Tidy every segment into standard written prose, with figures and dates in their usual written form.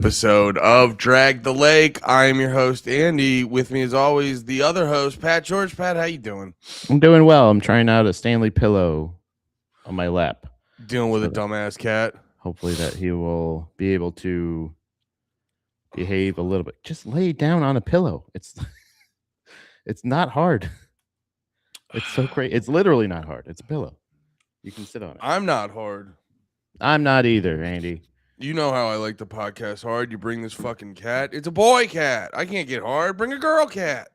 Episode of Drag the Lake. I am your host, Andy. With me, as always, the other host, Pat George. Pat, how you doing? I'm doing well. I'm trying out a Stanley pillow on my lap. Dealing with a dumbass cat. Hopefully that he will be able to behave a little bit. Just lay down on a pillow. It's not hard. It's so great. It's literally not hard. It's a pillow. You can sit on it. I'm not hard. I'm not either, Andy. You know how I like the podcast hard. You bring this fucking cat. It's a boy cat. I can't get hard. Bring a girl cat.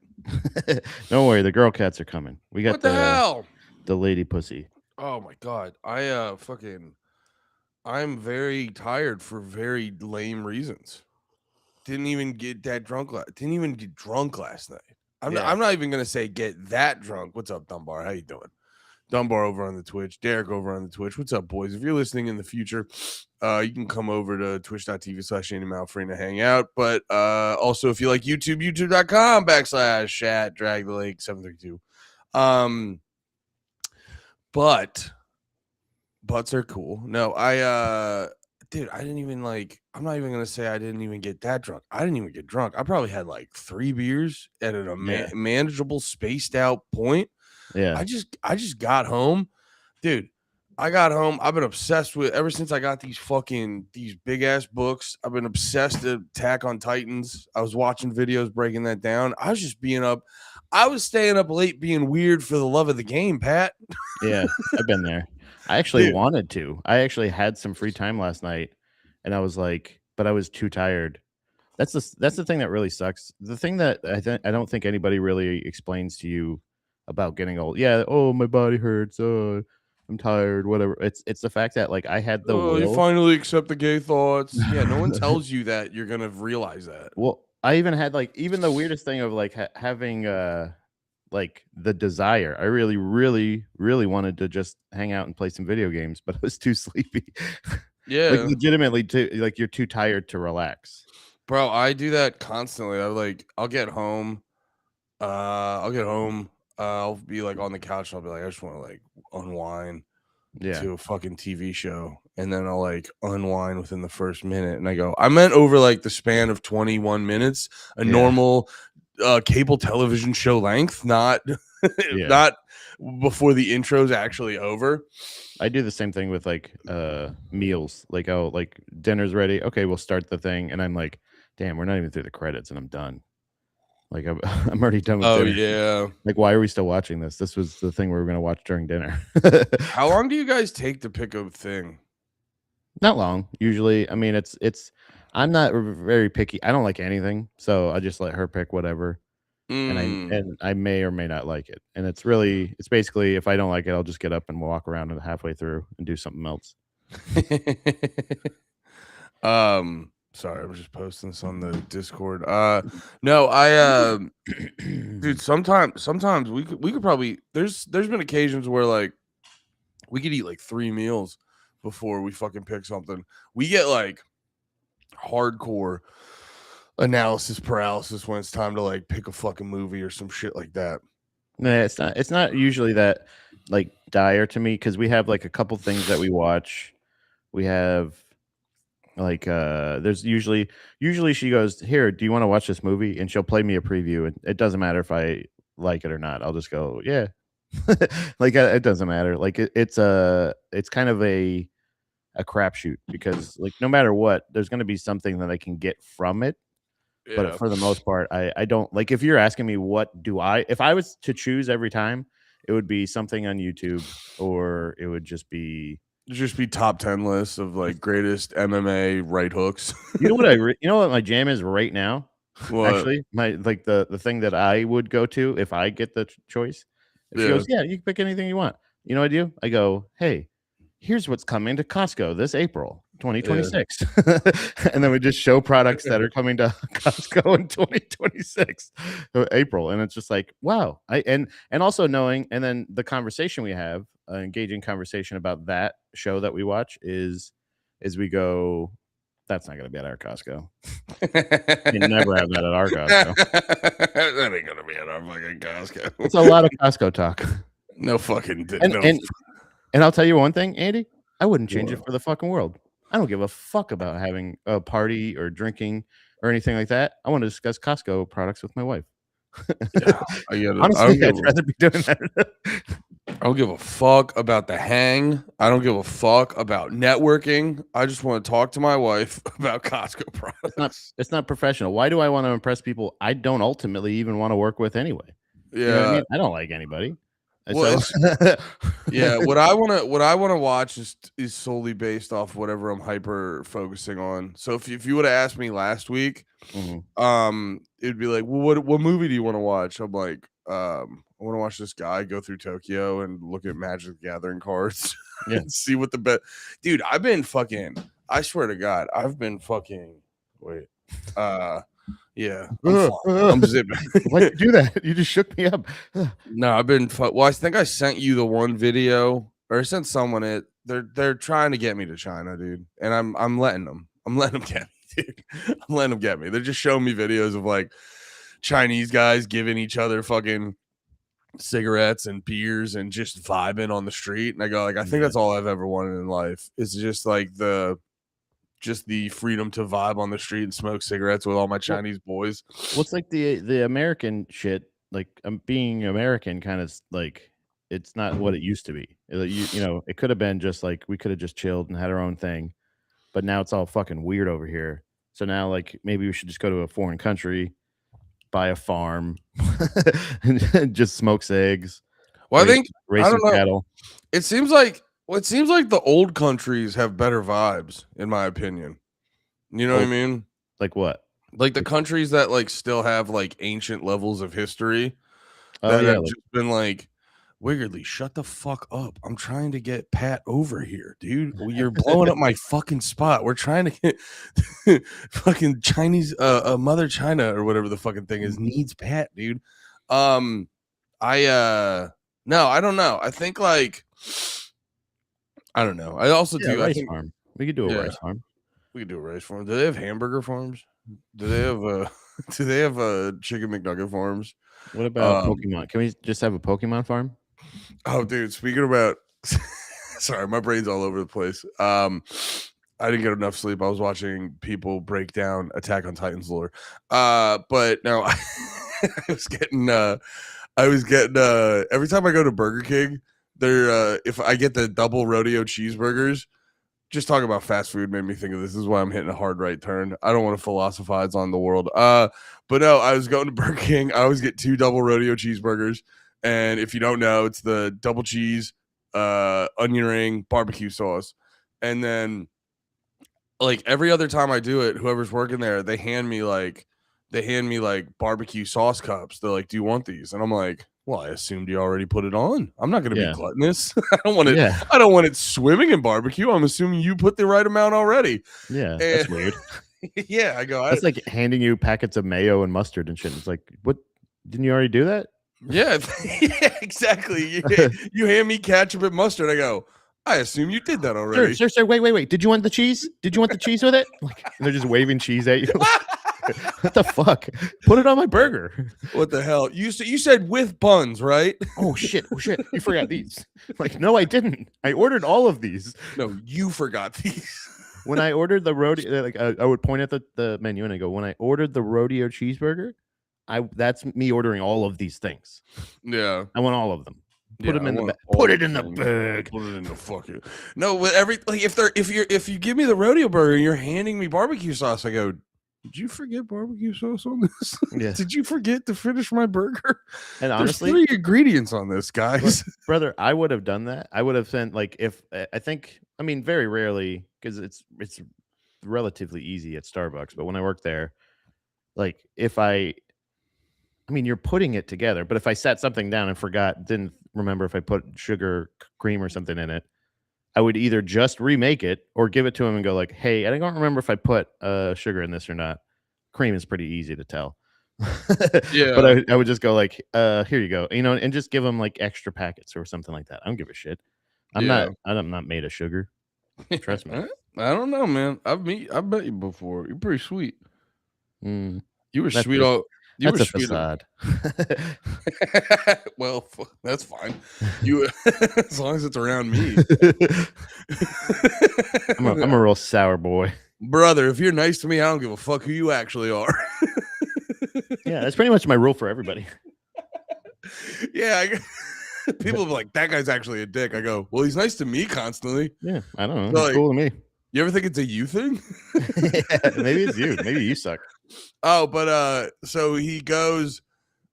Don't worry, the girl cats are coming. We got what the hell? The lady pussy. Oh my god. I'm very tired for very lame reasons. Didn't even get that drunk. Didn't even get drunk last night. I'm not even gonna say get that drunk. What's up, Dunbar? How you doing? Dunbar over on the Twitch, Derek over on the Twitch. What's up, boys? If you're listening in the future, you can come over to twitch.tv/AndyMalfrey to hang out. But also, if you like YouTube, youtube.com/chat drag the lake 732. But butts are cool. No, dude, I didn't even I'm not even gonna say I didn't even get that drunk. I didn't even get drunk. I probably had like 3 beers at a manageable, spaced out point. Yeah. I just got home, dude. I got home. I've been obsessed with ever since I got these big ass books. I've been obsessed with Attack on Titans. I was watching videos breaking that down. I was just being up. I was staying up late being weird for the love of the game, Pat. Yeah, I've been there. I actually wanted to. I actually had some free time last night, and I was like, but I was too tired. That's the thing that really sucks. The thing that I don't think anybody really explains to you about getting old. Yeah, oh, my body hurts. Oh, I'm tired. Whatever. It's the fact that like I had the will. You finally accept the gay thoughts. Yeah, no one tells you that you're gonna realize that. Well, I even had even the weirdest thing of like having like the desire. I really, really, really wanted to just hang out and play some video games, but I was too sleepy. Yeah, like legitimately, you're too tired to relax. Bro, I do that constantly. I'll get home. I'll be like on the couch. And I'll be like, I just want to like unwind to a fucking TV show, and then I'll like unwind within the first minute. And I go, I meant over like the span of 21 minutes, normal cable television show length, not not before the intro's actually over. I do the same thing with like meals. Like, oh, like dinner's ready. Okay, we'll start the thing, and I'm like, damn, we're not even through the credits, and I'm done. Like I'm already done with dinner. Yeah. Like, why are we still watching this? This was the thing we were going to watch during dinner. How long do you guys take to pick a thing? Not long. Usually, I mean, it's. I'm not very picky. I don't like anything, so I just let her pick whatever, and I may or may not like it. And it's basically if I don't like it, I'll just get up and walk around it halfway through and do something else. Sorry, I was just posting this on the Discord. No, dude, sometimes we could probably there's been occasions where like we could eat like 3 meals before we fucking pick something. We get like hardcore analysis paralysis when it's time to like pick a fucking movie or some shit like that. No, it's not usually that like dire to me because we have like a couple things that we watch. We have like there's usually she goes, here, do you want to watch this movie? And she'll play me a preview, and it doesn't matter if I like it or not. I'll just go, yeah. Like it doesn't matter. Like it's kind of a crapshoot because like no matter what, there's going to be something that I can get from it. Yeah. But for the most part, I don't like. If you're asking me if I was to choose every time, it would be something on YouTube, or it would just be top 10 lists of like greatest MMA right hooks. You know what my jam is right now? What? Actually, my like the thing that I would go to if I get the choice. If she goes, yeah, you can pick anything you want. You know what I do? I go, hey, here's what's coming to Costco this April 2026. And then we just show products that are coming to Costco in 2026 April. And it's just like, wow. And also knowing, and then the conversation we have, engaging conversation about that show that we watch is we go, that's not going to be at our Costco. You never have that at our Costco. That ain't going to be at our fucking Costco. It's a lot of Costco talk. No fucking. And I'll tell you one thing, Andy. I wouldn't change it for the fucking world. I don't give a fuck about having a party or drinking or anything like that. I want to discuss Costco products with my wife. Yeah, I get it. Honestly, I'd rather be doing that. I don't give a fuck about the hang. I don't give a fuck about networking. I just want to talk to my wife about Costco products. It's not professional. Why do I want to impress people I don't ultimately even want to work with anyway? You know what I Yeah. mean? I don't like anybody. And Well, so it's yeah, what I wanna watch is solely based off whatever I'm hyper focusing on. So if you would have asked me last week, Mhm. it'd be like, "Well, what movie do you wanna watch?" I'm like, "I wanna watch this guy go through Tokyo and look at Magic the Gathering cards Yeah. and see what the bet." Dude, I've been fucking I swear to God, I've been fucking wait, uh, yeah, I'm fine. I'm zipping. Why'd you do that? You just shook me up. No, I've been well, I think I sent you the one video, or I sent someone it. They're trying to get me to China, dude, and I'm letting them. I'm letting them get me, dude. I'm letting them get me. They're just showing me videos of like Chinese guys giving each other fucking cigarettes and beers and just vibing on the street. And I go like, I think Yeah. that's all I've ever wanted in life. It's just like the freedom to vibe on the street and smoke cigarettes with all my Well, Chinese boys. what's like the American shit, like, being American kind of like it's not what it used to be. You know, it could have been just like we could have just chilled and had our own thing, but now it's all fucking weird over here. So now, like, maybe we should just go to a foreign country, buy a farm, and just smoke cigs, Well, I think raise I some don't know. cattle. It seems like the old countries have better vibes, in my opinion. You know what I Oh, mean? like what? Like the Like, countries that like still have like ancient levels of history oh that yeah, have like just been like, Wiggerly, shut the fuck up. I'm trying to get Pat over here, dude. Well, you're blowing up my fucking spot. We're trying to get fucking Chinese Mother China or whatever the fucking thing is needs Pat, dude. Um I no, I don't know. I think like I don't know. I also yeah, do. I rice think farm. We could do a yeah, rice farm. we could do a rice farm. Do they have hamburger farms? Do they have do they have chicken McNugget farms? What about Um Pokemon? Can we just have a Pokemon farm? oh dude, speaking about sorry, my brain's all over the place. I didn't get enough sleep. I was watching people break down Attack on Titan's lore. But no, I was getting every time I go to Burger King, they're if I get the double rodeo cheeseburgers, just talking about fast food made me think of this. This is why I'm hitting a hard right turn. I don't want to philosophize on the world. But no, I was going to Burger King. I always get 2 double rodeo cheeseburgers. And if you don't know, it's the double cheese, onion ring, barbecue sauce. And then like every other time I do it, whoever's working there, they hand me like barbecue sauce cups. They're like, "Do you want these?" And I'm like, "Well, I assumed you already put it on. I'm not going to be Yeah. gluttonous. I don't want it. Yeah. I don't want it swimming in barbecue. I'm assuming you put the right amount already." Yeah. And That's weird. yeah, I go, That's like handing you packets of mayo and mustard and shit. It's like, what? Didn't you already do that? yeah, yeah, exactly. You hand me ketchup and mustard. I go, I assume you did that Sir, already. sir, wait. Did you want the cheese? Did you want the cheese with it? Like, and they're just waving cheese at you. What the fuck? Put it on my burger. What the hell? You said with buns, right? Oh shit! Oh shit! You forgot these. Like, no, I didn't. I ordered all of these. No, you forgot these. When I ordered the rodeo, like I would point at the menu and I go, when I ordered the rodeo cheeseburger, that's me ordering all of these things. Yeah. I want all of them. Put them in the bag. all Put it the in the things. bag. Put it in the fucking. No, with every like if you give me the rodeo burger and you're handing me barbecue sauce, I go, did you forget barbecue sauce on this? Yeah. Did you forget to finish my burger? And There's honestly, 3 ingredients on this, guys. brother, I would have done that. I would have sent like if I think I mean very rarely because it's relatively easy at Starbucks, but when I worked there, like if I mean you're putting it together, but if I sat something down and didn't remember if I put sugar, cream or something in it, I would either just remake it or give it to him and go like, "Hey, I don't remember if I put sugar in this or not." Cream is pretty easy to tell. Yeah. But I would just go like, here you go, you know, and just give them like extra packets or something like that. I don't give a shit. I'm Yeah. not made of sugar. Trust me. I don't know, man. I bet you before. You're pretty sweet. Mm, You were that's sweet it. all You That's were a sweet. facade. Well, that's fine. You, as long as it's around me. I'm a real sour boy. Brother, if you're nice to me, I don't give a fuck who you actually are. Yeah, that's pretty much my rule for everybody. Yeah, people be like, that guy's actually a dick. I go, well, he's nice to me constantly. Yeah, I don't know. So, He's like, cool to me. You ever think it's a you thing? Yeah, maybe it's you. Maybe you suck. Oh, but so he goes,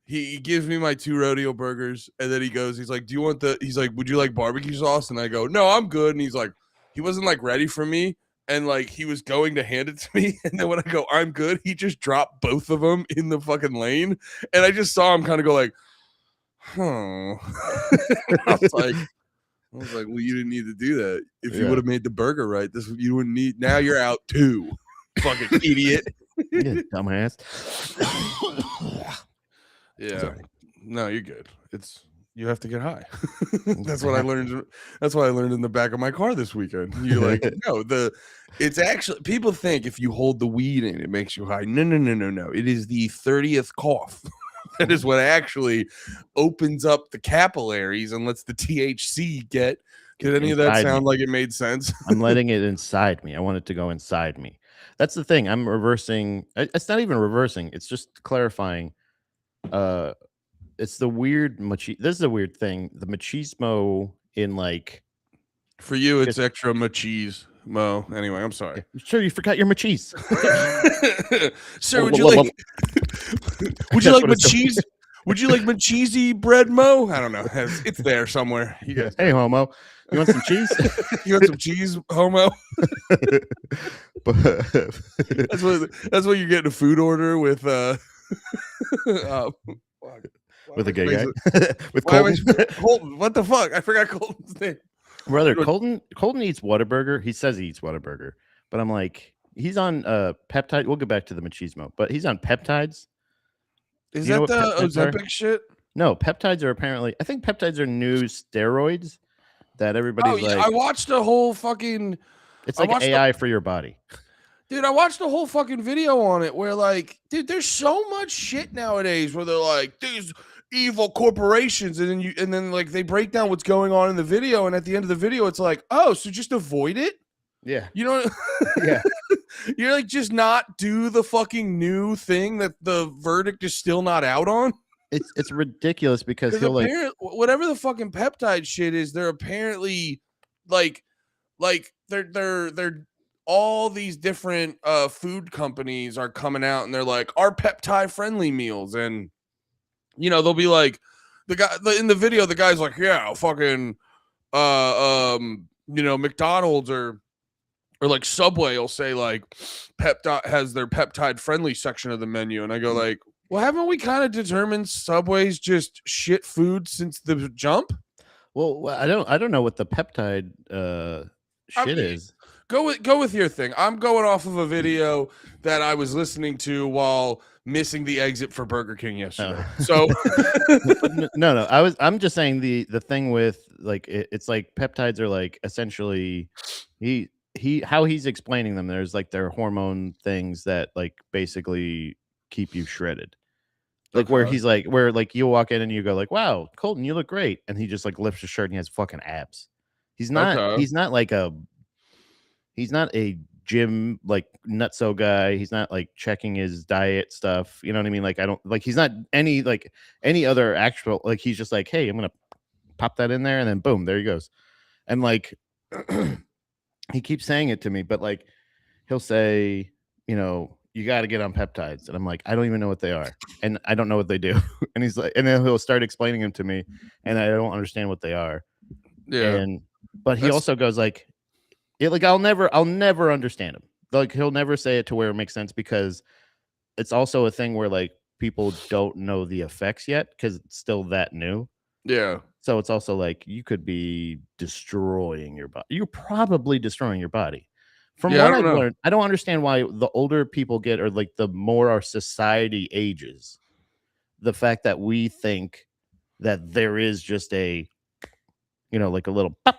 he gives me my 2 rodeo burgers, and then he goes, he's like, he's like, would you like barbecue sauce? And I go, no, I'm good. And he's like, he wasn't like ready for me. And like, he was going to hand it to me. And then when I go, I'm good, he just dropped both of them in the fucking lane. And I just saw him kind of go like, huh. I was like, well, you didn't need to do that. If you would have made the burger right, you wouldn't need. Now you're out too, fucking idiot. Yeah, dumbass. Yeah. Sorry. No, you're good. You have to get high. That's what I learned. That's what I learned in the back of my car this weekend. You're like, no, it's actually, people think if you hold the weed in, it makes you high. No. It is the 30th cough. That is what actually opens up the capillaries and lets the THC get. Did any of that sound like it made sense? I'm letting it inside me. I want it to go inside me. That's the thing. I'm reversing. It's not even reversing. It's just clarifying. It's the weird this is a weird thing. The machismo in like. For you, it's extra machismo. Anyway, I'm sorry. Sure, you forgot your machis. Sir, would you like? Would you like machis? Would you like macheesy bread, Mo? I don't know. It's there somewhere. You guys. Hey, homo. You want some cheese? You want some cheese, homo? That's what you get in a food order with with a gay guy. With Colton. Colton. What the fuck? I forgot Colton's name. Brother, Colton eats Whataburger. He says he eats Whataburger, but I'm like, he's on peptide. We'll get back to the machismo, but he's on peptides. Is that the Ozempic shit? No, peptides are apparently. I think peptides are new steroids that everybody's like. I watched a whole fucking. It's like AI for your body. Dude, I watched a whole fucking video on it where, like, dude, there's so much shit nowadays where they're like, these evil corporations, and then like they break down what's going on in the video, and at the end of the video, it's like, oh, so just avoid it. Yeah, you know. Yeah. You're like, just not do the fucking new thing that the verdict is still not out on. It's ridiculous because he'll like whatever the fucking peptide shit is, they're apparently like they're all these different food companies are coming out and they're like, our peptide friendly meals, and you know, they'll be like, the guy in the video, the guy's like, yeah, fucking you know, McDonald's or like Subway will say like peptide has their peptide friendly section of the menu, and I go like, well, haven't we kind of determined Subway's just shit food since the jump? Well, I don't know what the peptide shit is. Go with your thing. I'm going off of a video that I was listening to while missing the exit for Burger King yesterday. So no, I'm just saying the thing with like it's like peptides are like essentially how he's explaining them. There's like their hormone things that like basically keep you shredded. Like where he's like, where like you walk in and you go like, wow, Colton, you look great. And he just like lifts his shirt and he has fucking abs. He's not a gym like nutso guy. He's not like checking his diet stuff. You know what I mean? Like, I don't like, he's not any other actual, like, he's just like, hey, I'm going to pop that in there. And then boom, there he goes. And like, he keeps saying it to me, but like, he'll say, you know, you got to get on peptides. And I'm like, I don't even know what they are. And I don't know what they do. And he's like, and then he'll start explaining them to me. And I don't understand what they are. Yeah. But he also goes like, like, I'll never understand him. Like, he'll never say it to where it makes sense, because it's also a thing where like people don't know the effects yet because it's still that new. Yeah. So it's also like you could be destroying your body. You're probably destroying your body. From what I've learned, I don't understand why the older people get, or like the more our society ages, the fact that we think that there is just a, you know, like a little pop,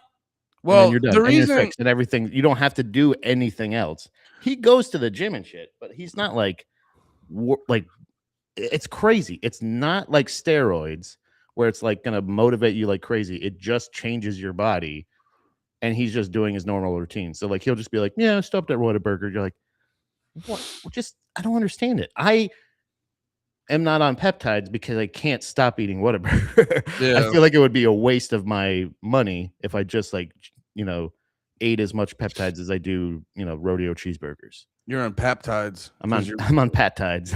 well, and you're done, and you're fixed and everything. You don't have to do anything else. He goes to the gym and shit, but he's not like it's crazy. It's not like steroids where it's like going to motivate you like crazy. It just changes your body, and he's just doing his normal routine. So like he'll just be like, "Yeah, I stopped at Whataburger." You're like, "What? Well, just I don't understand it." I am not on peptides because I can't stop eating Whataburger. I Yeah. feel like it would be a waste of my money if I just like, you know, ate as much peptides as I do, rodeo cheeseburgers. You're on peptides. I'm on peptides.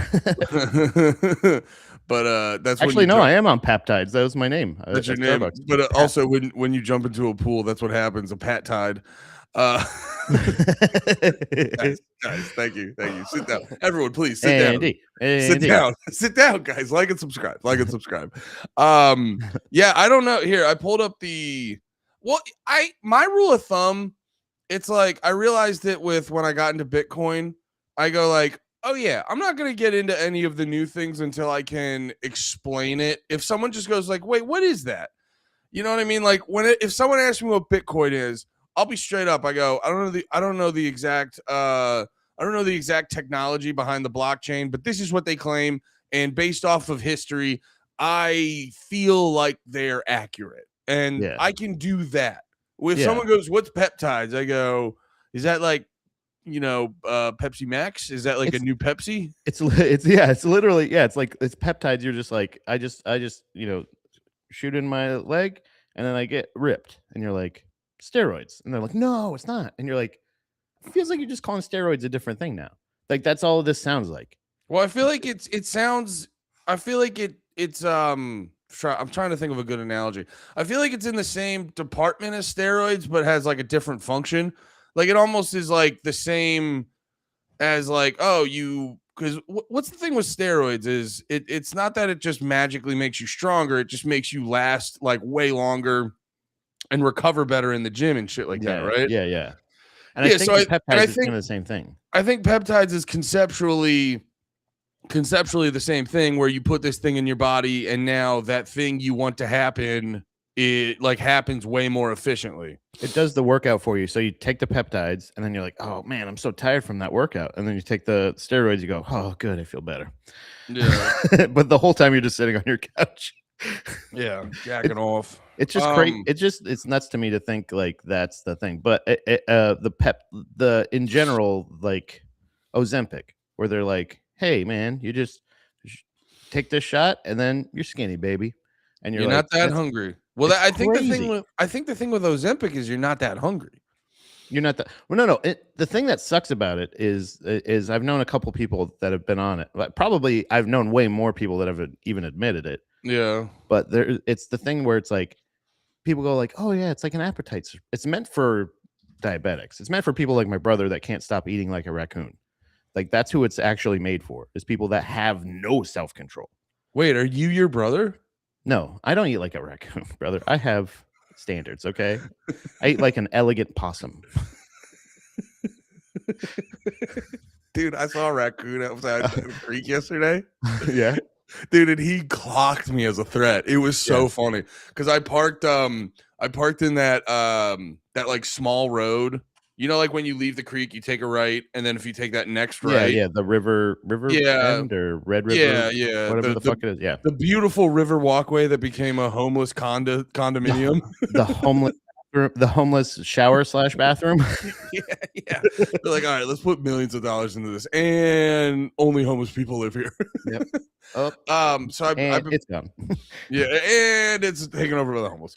But that's when Actually, you no, jump, I am on peptides. That was my name that's your at name. Starbucks. But also when you jump into a pool, that's what happens. A pat tide. Uh, guys, thank you. Sit down, everyone. Please sit down. Sit Andy. down. Sit down, guys. Like and subscribe. Yeah, I don't know. Here, I pulled up my rule of thumb. It's like I realized it with when I got into Bitcoin. I go like, oh yeah, I'm not gonna get into any of the new things until I can explain it. If someone just goes like, wait, what is that? You know what I mean? Like if someone asks me what Bitcoin is, I'll be straight up. I go, I don't know the exact technology behind the blockchain, but this is what they claim, and based off of history, I feel like they're accurate, and I can do that. If someone goes, "What's peptides?" I go, "Is that like, Pepsi Max? Is that like a new Pepsi?" It's literally it's like it's peptides. You're just like I just shoot in my leg and then I get ripped, and you're like steroids, and they're like, no, it's not, and you're like, it feels like you're just calling steroids a different thing now. Like that's all this sounds like. Well, I feel like I feel like I'm trying to think of a good analogy. I feel like it's in the same department as steroids, but has like a different function. Like it almost is like the same as like, because what's the thing with steroids is it's not that it just magically makes you stronger. It just makes you last like way longer and recover better in the gym and shit like that, right? Yeah. And I think peptides is kind of the same thing. I think peptides is conceptually the same thing, where you put this thing in your body and now that thing you want to happen, it like happens way more efficiently. It does the workout for you. So you take the peptides and then you're like, oh man, I'm so tired from that workout. And then you take the steroids, you go, oh good, I feel better. Yeah. But the whole time you're just sitting on your couch. Yeah, jacking off. It's just crazy. It's nuts to me to think like that's the thing. But in general, like Ozempic, where they're like, hey man, you just take this shot and then you're skinny, baby, and you're like, not that hungry. Well, I think the thing with Ozempic is you're not that hungry. You're not that. Well, no. The thing that sucks about it is I've known a couple people that have been on it. Probably I've known way more people that have even admitted it. Yeah. But it's the thing where it's like people go like, oh yeah, it's like an appetite. It's meant for diabetics. It's meant for people like my brother that can't stop eating like a raccoon. Like that's who it's actually made for, is people that have no self-control. Wait, are you your brother? No, I don't eat like a raccoon, brother. I have standards, okay? I eat like an elegant possum. Dude, I saw a raccoon outside the creek yesterday. Yeah. Dude, and he clocked me as a threat. It was so funny because I parked in that like small road. You know, like when you leave the creek, you take a right, and then if you take that next right, the river end or Red River, whatever the fuck it is, the beautiful river walkway that became a homeless condominium, the homeless shower / bathroom. yeah. They're like, all right, let's put millions of dollars into this, and only homeless people live here. Yep. Oh, so it's gone. Yeah, and it's taken over by the homeless.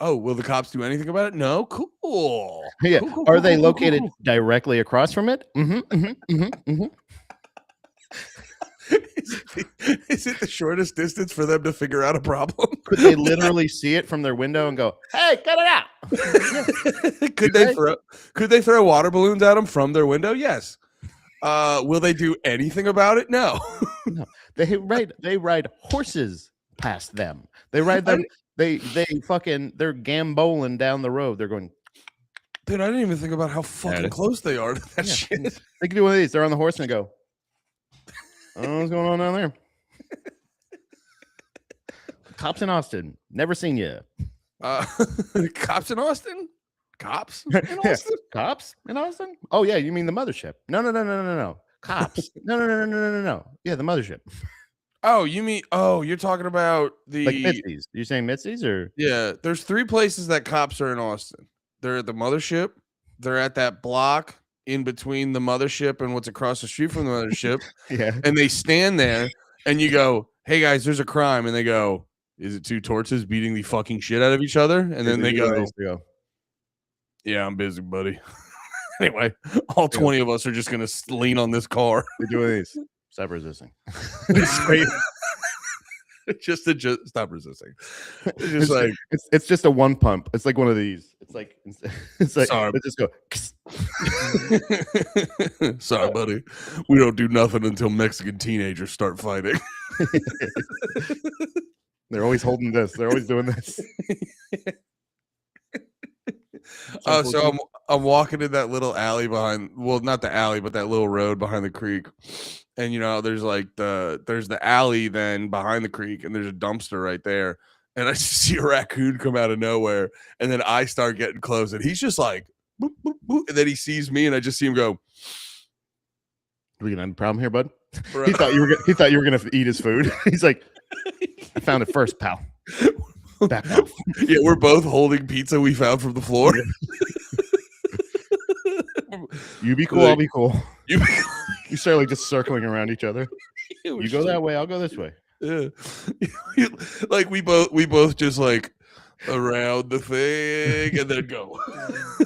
Oh, will the cops do anything about it? No. Cool. Yeah. Cool, Are they located directly across from it? Is it the shortest distance for them to figure out a problem? Could they literally see it from their window and go, "Hey, cut it out"? Could they throw water balloons at them from their window? Yes. Will they do anything about it? No. No. They ride horses past them. They ride them. They're gamboling down the road. They're going. Dude, I didn't even think about how fucking close they are to that shit. They can do one of these. They're on the horse and go. I don't know what's going on down there. Cops in Austin. Never seen you. Cops in Austin? Cops in Austin? Cops in Austin? Oh yeah, you mean the mothership? No. Cops. No. Yeah, the mothership. Oh, you mean? Oh, you're talking about Like the Mitzi's. You're saying Mitzi's or? yeah. There's 3 places that cops are in Austin. They're at the mothership. They're at that block in between the mothership and what's across the street from the mothership. Yeah. And they stand there, and you go, "Hey guys, there's a crime," and they go, "Is it 2 torches beating the fucking shit out of each other?" And then they go, "Yeah, I'm busy, buddy." Anyway, all 20 of us are just gonna lean on this car. We're doing these. Stop resisting. just stop resisting. It's just like it's just a one pump. It's like one of these. It's like sorry. let's just go. Sorry, buddy. We don't do nothing until Mexican teenagers start fighting. They're always holding this. They're always doing this. So I'm walking in that little alley behind, well, not the alley, but that little road behind the creek. And there's like there's the alley then behind the creek, and there's a dumpster right there. And I just see a raccoon come out of nowhere, and then I start getting close, and he's just like, boop, boop, boop, and then he sees me, and I just see him go. We gonna have a problem here, bud? He thought you were gonna eat his food. He's like, I found it first, pal. Back off. Yeah, we're both holding pizza we found from the floor. You be cool, I'll be cool. You start like just circling around each other. You go that way, I'll go this way. Yeah. Like we both just like around the thing and then go.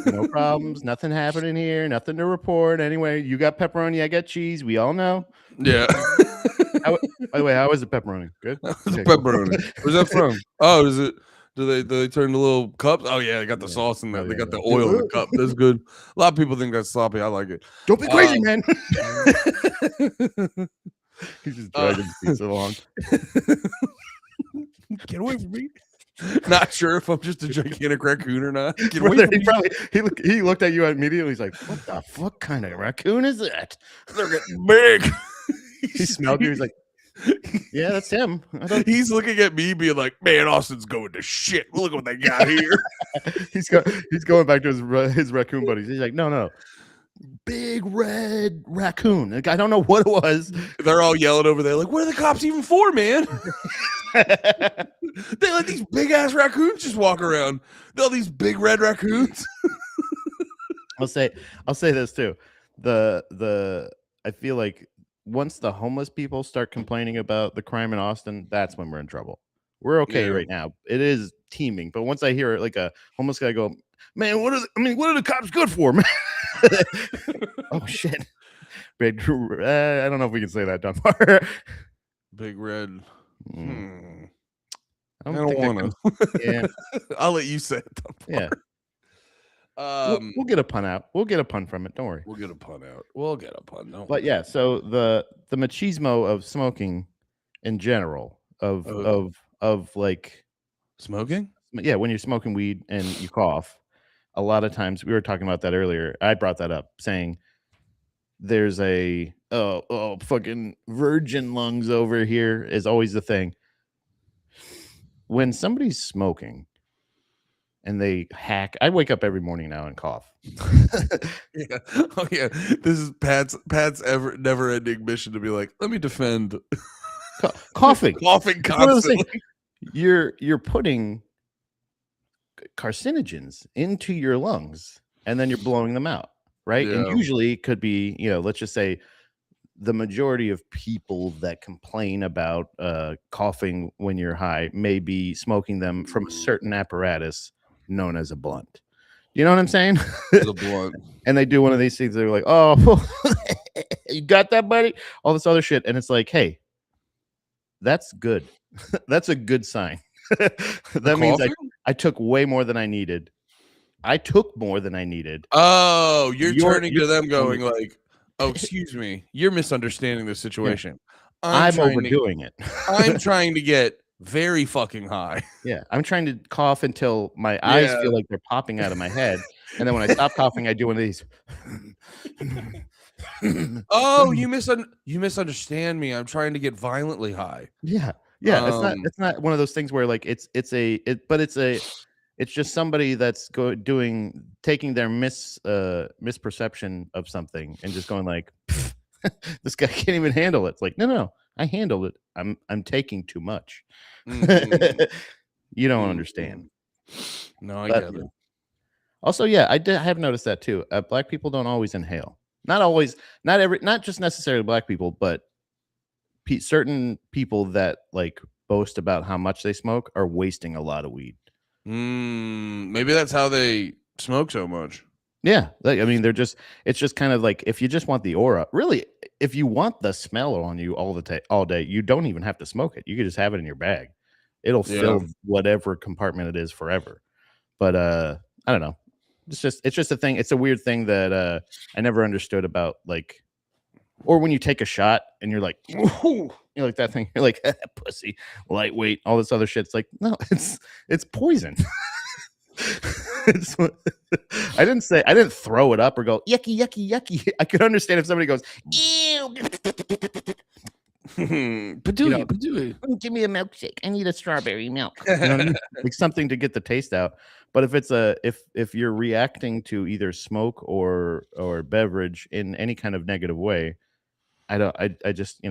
No problems, nothing happening here, nothing to report. Anyway, you got pepperoni, I got cheese. We all know. Yeah. By the way, how was the pepperoni? Good. Okay, pepperoni. Where's that from? Oh, is it? Do they turn the little cups? Oh yeah, they got the sauce in there. They got the oil in the cup. That's good. A lot of people think that's sloppy. I like it. Don't be crazy, man. He's just dragging the pizza along. Get away from me. Not sure if I'm just a gigantic raccoon or not. He looked at you immediately. He's like, "What the fuck kind of raccoon is that? They're getting big." He smelled you. He's like, "Yeah, that's him." He's looking at me, being like, "Man, Austin's going to shit. Look what they got here." He's going back to his raccoon buddies. He's like, "No, big red raccoon." Like, I don't know what it was. They're all yelling over there, like, "What are the cops even for, man?" They let these big ass raccoons just walk around. All these big red raccoons. I'll say this too. I feel like once the homeless people start complaining about the crime in Austin, that's when we're in trouble. We're okay right now. It is teeming, but once I hear like a homeless guy go, "Man, what are the cops good for, man?" Oh shit. Big, I don't know if we can say that, Dunbar. Big red. I don't want to. Yeah, I'll let you say it, Dunbar. Yeah. We'll get a pun out. We'll get a pun from it. Don't worry. We'll get a pun out. We'll get a pun. But yeah, so the machismo of smoking in general of like smoking. Yeah, when you're smoking weed and you cough, a lot of times we were talking about that earlier. I brought that up saying there's a fucking virgin lungs over here is always the thing. When somebody's smoking and they hack, I wake up every morning now and cough. Yeah. Oh yeah. This is Pat's never ending mission to be like, let me defend coughing constantly. You're putting carcinogens into your lungs and then you're blowing them out, right? Yeah. And usually it could be, let's just say the majority of people that complain about coughing when you're high may be smoking them from a certain apparatus known as a blunt. You know what I'm saying? The blunt. And they do one of these things. They're like, "Oh, you got that, buddy?" All this other shit, and it's like, "Hey, that's good. That's a good sign. That means I took way more than I needed. I took more than I needed." Oh, you're turning to them, going like, "Oh, excuse me, you're misunderstanding the situation. Yeah. I'm overdoing it. I'm trying to get very fucking high. Yeah, I'm trying to cough until my eyes feel like they're popping out of my head, and then when I stop coughing, I do one of these." Oh, you misunderstand me. I'm trying to get violently high. Yeah. It's not one of those things where like it's just somebody that's taking their misperception of something and just going like, This guy can't even handle it. It's like, no, I handled it. I'm taking too much. Mm-hmm. You don't understand. Mm-hmm. No, I But get it. also, yeah, I have noticed that too. Black people don't always inhale. Not always. Not just necessarily black people, but certain people that like boast about how much they smoke are wasting a lot of weed. Maybe that's how they smoke so much. Yeah, like, I mean, it's just kind of like if you just want the aura, really, if you want the smell on you all day, you don't even have to smoke it. You can just have it in your bag. It'll Yeah. fill whatever compartment it is forever. But I don't know. It's just a thing. It's a weird thing that I never understood about, like, or when you take a shot and you're like, "Whoa," you know, like that thing. You're like, pussy, lightweight, all this other shit. It's like, no, it's poison. I didn't throw it up or go yucky, yucky, yucky. I could understand if somebody goes, ew, give me a milkshake. I need a strawberry milk. You know what I mean? Like something to get the taste out. But if it's if you're reacting to either smoke or beverage in any kind of negative way, I just,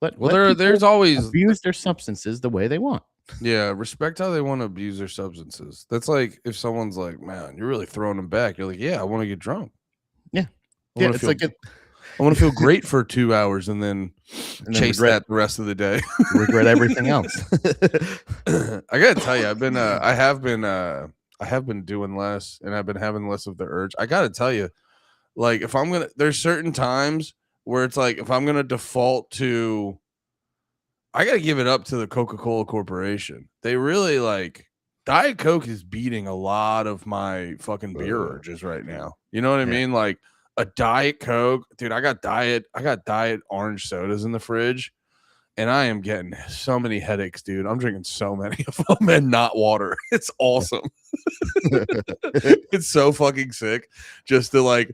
let there's people always abuse their substances the way they want. Yeah, respect how they want to abuse their substances. That's like if someone's like, "Man, you're really throwing them back." You're like, "Yeah, I want to get drunk. Yeah. I Yeah, want to it's feel like I want to feel great for 2 hours and then chase regret that the rest of the day." everything else. I gotta tell you, I have been doing less, and I've been having less of the urge. I gotta tell you, like if I'm gonna, there's certain times where it's like if I'm gonna default to, I gotta give it up to the Coca-Cola Corporation. They really like Diet Coke is beating a lot of my fucking beer urges right now. You know what I Yeah. mean? Like a Diet Coke, dude. I got diet orange sodas in the fridge. And I am getting so many headaches, dude. I'm drinking so many of them and not water. It's awesome. It's so fucking sick just to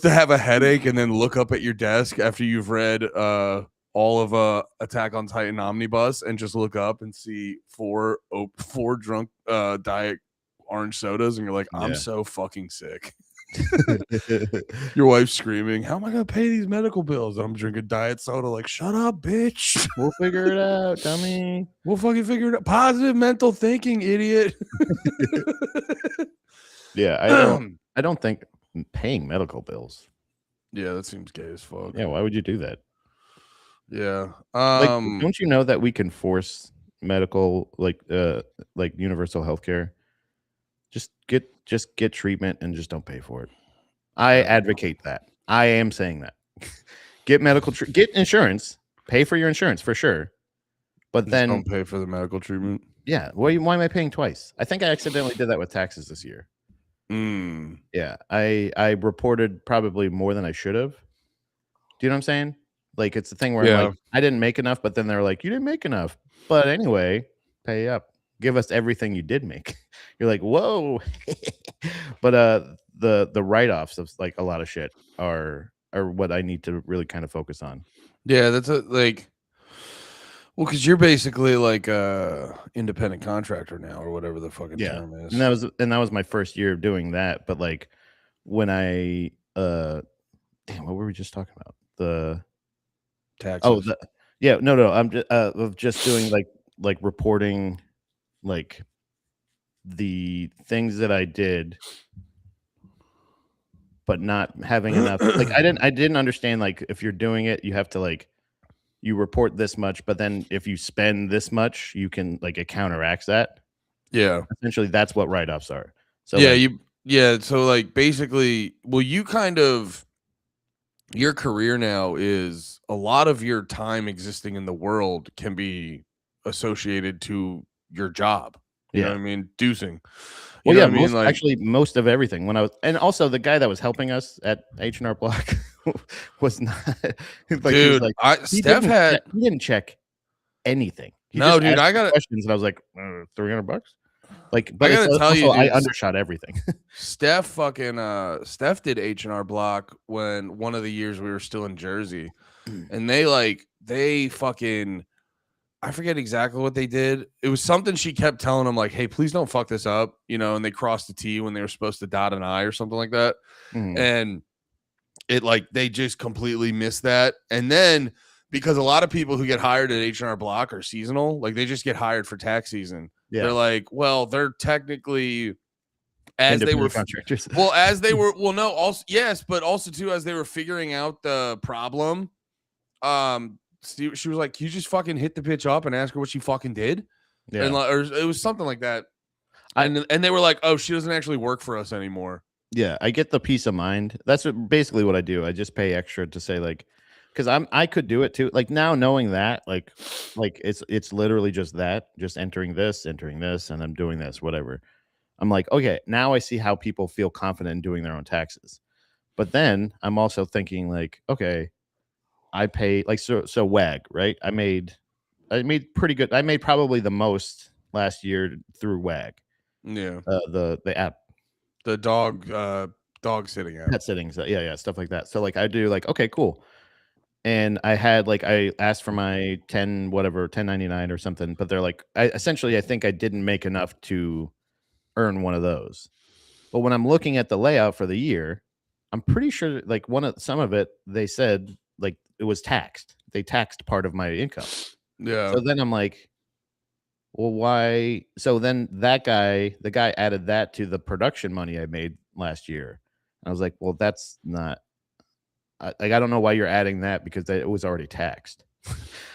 have a headache and then look up at your desk after you've read all of Attack on Titan Omnibus and just look up and see four drunk diet orange sodas and you're like, I'm so fucking sick. Your wife's screaming, how am I gonna pay these medical bills? I'm drinking diet soda. Like, shut up, bitch. We'll figure it out, dummy. We'll fucking figure it out. Positive mental thinking, idiot. Yeah, I don't think paying medical bills. Yeah, that seems gay as fuck. Yeah, why would you do that? Yeah. Like, don't you know that we can force medical, like universal healthcare? Just get treatment and just don't pay for it. I advocate that. I am saying that. Get get insurance, pay for your insurance for sure. But then don't pay for the medical treatment. Yeah. Why am I paying twice? I think I accidentally did that with taxes this year. Yeah. I reported probably more than I should have. Do you know what I'm saying? Like, it's the thing where I'm like, I didn't make enough, but then they're like, you didn't make enough. But anyway, pay up. Give us everything you did make. You're like, whoa. But the write-offs of like a lot of shit are what I need to really kind of focus on. Yeah, that's well, because you're basically like a independent contractor now, or whatever the fucking term is. And that was my first year of doing that. But like when I damn, what were we just talking about? The taxes. No. I'm just of just doing like reporting like the things that I did, but not having enough. Like I didn't understand, like, if you're doing it, you have to like you report this much, but then if you spend this much, you can like it counteracts that. Yeah. Essentially that's what write-offs are. So yeah, so like basically, well, you kind of, your career now is a lot of your time existing in the world can be associated to your job. You know what I mean? Deucing. Well, yeah, actually most of everything when I was, and also the guy that was helping us at H&R Block was not like, dude, he didn't check anything. He no, just dude, I got questions and I was like, $300. Like, but I gotta tell you, dude, I undershot everything. Steph did H&R Block when one of the years we were still in Jersey, and they fucking, I forget exactly what they did. It was something she kept telling them like, "Hey, please don't fuck this up," and they crossed the T when they were supposed to dot an I or something like that. And it like they just completely missed that. And then because a lot of people who get hired at H&R Block are seasonal, like they just get hired for tax season. Yeah. They're like, well, they're technically as they were contractors. no, also yes, but also too as they were figuring out the problem, she was like, you just fucking hit the bitch up and ask her what she fucking did. Yeah. And or it was something like that. And they were like, oh, she doesn't actually work for us anymore. Yeah, I get the peace of mind. That's basically what I do. I just pay extra to say like, because I could do it too. Like now knowing that, like it's literally just that, just entering this, and I'm doing this, whatever. I'm like, okay, now I see how people feel confident in doing their own taxes. But then I'm also thinking like, okay, I pay like so WAG, right? I made pretty good. I made probably the most last year through WAG. Yeah. The app. The dog sitting app. Pet sittings. Yeah, stuff like that. So like I do like, okay, cool. And I had like I asked for my 1099 or something, but they're like I think I didn't make enough to earn one of those. But when I'm looking at the layout for the year, I'm pretty sure like some of it they said like it was taxed. They taxed part of my income. Yeah. So then I'm like, well, why? So then the guy added that to the production money I made last year. I was like, well, that's not. I don't know why you're adding that because it was already taxed. Do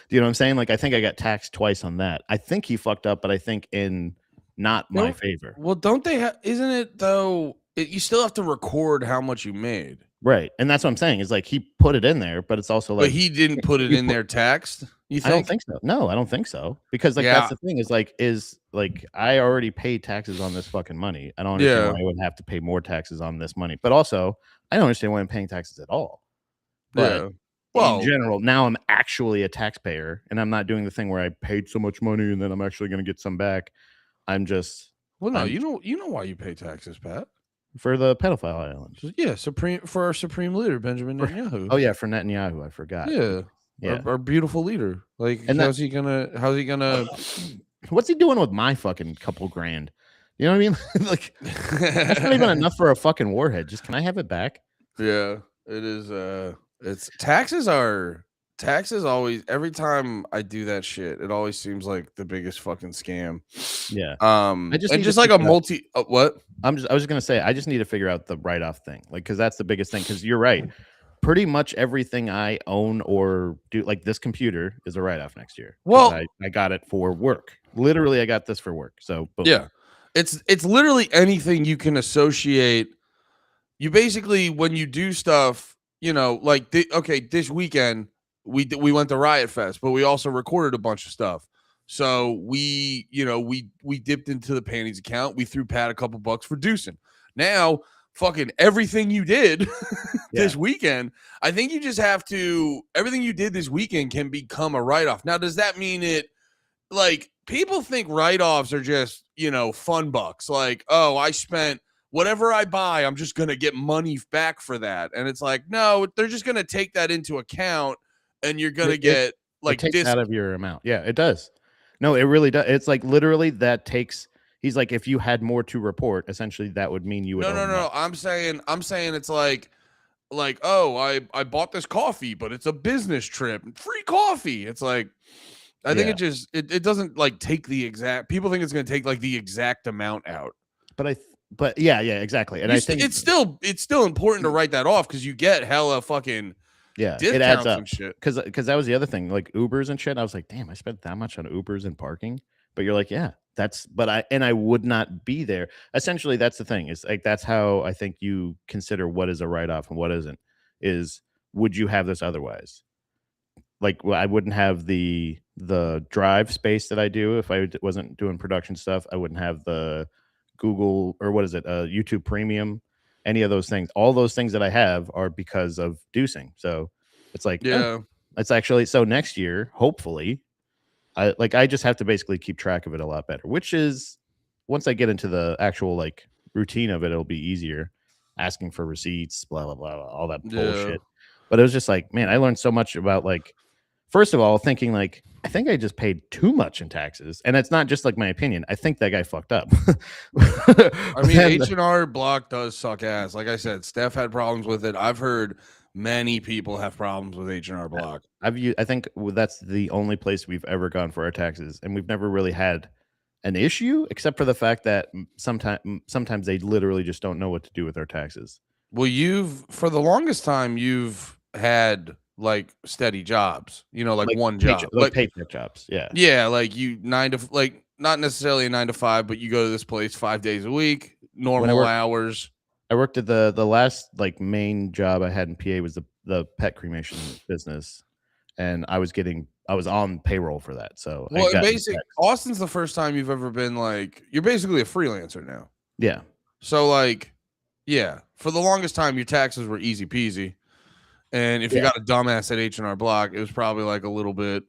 you know what I'm saying? Like, I think I got taxed twice on that. I think he fucked up, but I think in not my favor. Well, don't they have? Isn't it though? You still have to record how much you made, right? And that's what I'm saying. Is like he put it in there, but it's also like, but he didn't put it in there taxed. You think? I don't think so. No, I don't think so. Because like that's the thing is like I already paid taxes on this fucking money. I don't understand why I wouldn't have to pay more taxes on this money. But also, I don't understand why I'm paying taxes at all. But in general, now I'm actually a taxpayer, and I'm not doing the thing where I paid so much money and then I'm actually going to get some back. I'm just you know why you pay taxes, Pat? For the pedophile island. Yeah, for our supreme leader, Benjamin Netanyahu. Oh yeah, for Netanyahu, I forgot. Yeah, our beautiful leader. Like, how's he gonna? What's he doing with my fucking couple grand? You know what I mean? Like, that's not even enough for a fucking warhead. Just can I have it back? Yeah, it is. It's taxes always. Every time I do that shit, it always seems like the biggest fucking scam. Yeah. Just like a multi. What? I was just gonna say, I just need to figure out the write-off thing, like, because that's the biggest thing. Because you're right, pretty much everything I own or do, like this computer, is a write-off next year. Well, I got it for work. Literally, I got this for work. So boom. Yeah, it's literally anything you can associate. You basically, when you do stuff, you know, like this weekend we went to Riot Fest, but we also recorded a bunch of stuff. So we dipped into the panties account. We threw Pat a couple bucks for deucing. Now, fucking everything you did this weekend, I think you just have to. Everything you did this weekend can become a write-off. Now, does that mean it? Like, people think write-offs are just, fun bucks. Like, oh, I spent whatever I buy, I'm just going to get money back for that. And it's like, no, they're just going to take that into account and you're going to get like this out of your amount. Yeah, it does. No, it really does. It's like literally that takes. He's like, if you had more to report, essentially that would mean you would. No. I'm saying it's like, oh, I bought this coffee, but it's a business trip, free coffee. It's like, I think it doesn't like take the exact. People think it's going to take like the exact amount out. But yeah, exactly. And I think it's still important to write that off because you get hella fucking. Yeah, it adds up. Because that was the other thing, like Ubers and shit. I was like, damn, I spent that much on Ubers and parking. But you're like, yeah, I would not be there. Essentially, that's the thing. It's like that's how I think you consider what is a write-off and what isn't. Is would you have this otherwise? Like, I wouldn't have the drive space that I do if I wasn't doing production stuff. I wouldn't have the Google or what is it, YouTube Premium. Any of those things, all those things that I have are because of deucing. So it's like, it's actually, so next year, hopefully, I just have to basically keep track of it a lot better, which is once I get into the actual like routine of it, it'll be easier asking for receipts, blah, blah, blah, all that bullshit. But it was just like, man, I learned so much about like, first of all, thinking like, I think I just paid too much in taxes. And it's not just like my opinion. I think that guy fucked up. I mean, H&R Block does suck ass. Like I said, Steph had problems with it. I've heard Many people have problems with H&R Block. I think that's the only place we've ever gone for our taxes, and we've never really had an issue, except for the fact that sometimes they literally just don't know what to do with our taxes. Well, for the longest time, you've had like steady jobs, like one job, like paycheck jobs. yeah, like you like not necessarily a 9 to 5, but you go to this place 5 days a week, normal hours. I worked at the last like main job I had in PA was the pet cremation business, and I was on payroll for that. So Austin's the first time you've ever been like, you're basically a freelancer now. Yeah. So like, yeah, for the longest time your taxes were easy peasy, and if you got a dumbass at H&R Block, it was probably like a little bit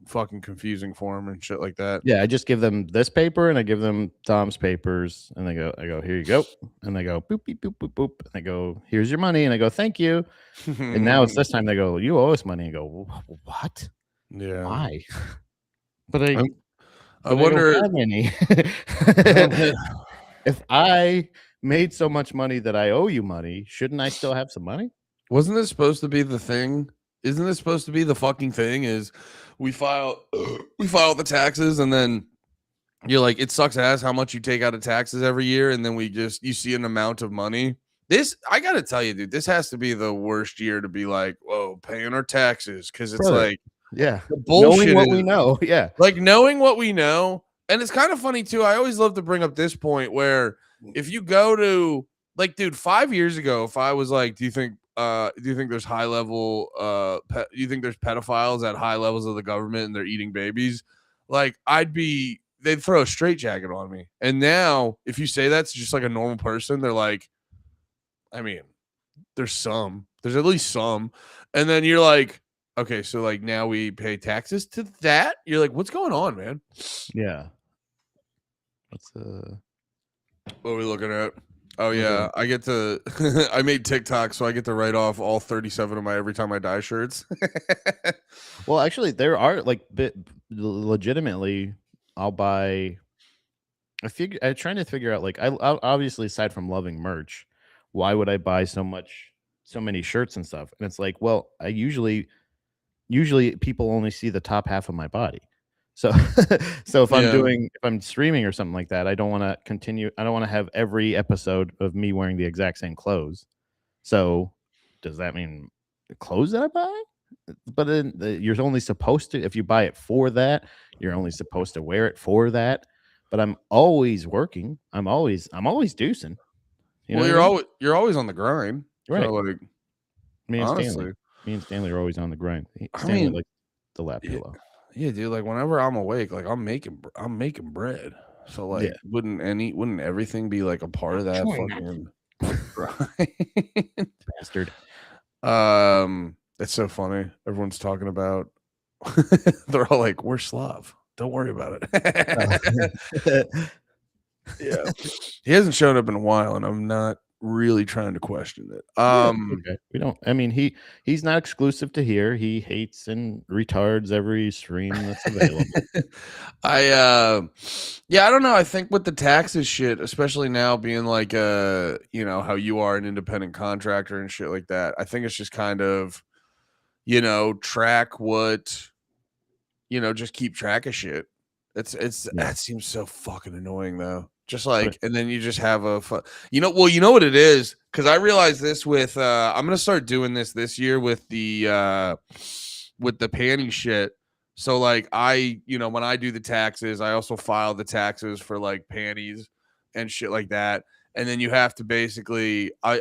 fucking confusing for him and shit like that. Yeah, I just give them this paper and I give them Tom's papers, and I go, here you go, and they go boop beep boop boop boop, and I go, here's your money, and I go, thank you. And now it's this time they go, you owe us money. And I go, what? Yeah. Why? But I wonder. Don't have any. If I made so much money that I owe you money, shouldn't I still have some money? Wasn't this supposed to be the thing? Isn't this supposed to be the fucking thing? Is we file the taxes, and then you're like, it sucks ass how much you take out of taxes every year, and then you see an amount of money. This, I gotta tell you, dude, this has to be the worst year to be like, whoa, paying our taxes, because it's like, yeah, the bullshit knowing what we know, yeah, like knowing what we know. And it's kind of funny too. I always love to bring up this point where if you go to like, dude, 5 years ago, if I was like, do you think there's high level do you think there's pedophiles at high levels of the government and they're eating babies? Like, they'd throw a straitjacket on me. And now if you say that's just like a normal person, they're like, I mean, there's at least some. And then you're like, okay, so like now we pay taxes to that. You're like, what's going on, man? Yeah. What are we looking at? Oh yeah, I get to. I made TikTok, so I get to write off all 37 of my Every Time I Die shirts. Well, actually, there are like legitimately. I'll buy. I'm trying to figure out like I obviously, aside from loving merch, why would I buy so many shirts and stuff? And it's like, well, I usually people only see the top half of my body. So if I'm streaming or something like that, I don't want to continue. I don't want to have every episode of me wearing the exact same clothes. So does that mean the clothes that I buy? But then you're only supposed to, if you buy it for that, you're only supposed to wear it for that. But I'm always working. I'm always deucing. You're always on the grind, right? So like, me and Stanley are always on the grind. Stanley like the lap pillow. Yeah, dude. Like whenever I'm awake, like I'm making bread. So like, wouldn't everything be like a part of that fucking bastard? It's so funny. Everyone's talking about. They're all like, "We're Slav. Don't worry about it." Yeah, he hasn't shown up in a while, and I'm not really trying to question it. Okay. We don't. I mean, he's not exclusive to here. He hates and retards every stream that's available. I don't know. I think with the taxes shit, especially now being like how you are an independent contractor and shit like that, I think it's just kind of, track what, just keep track of shit. That seems so fucking annoying though. Just like, and then you just have you know what it is? Because I realized this with I'm gonna start doing this year with the panty shit. So like when I do the taxes, I also file the taxes for like panties and shit like that. And then you have to basically I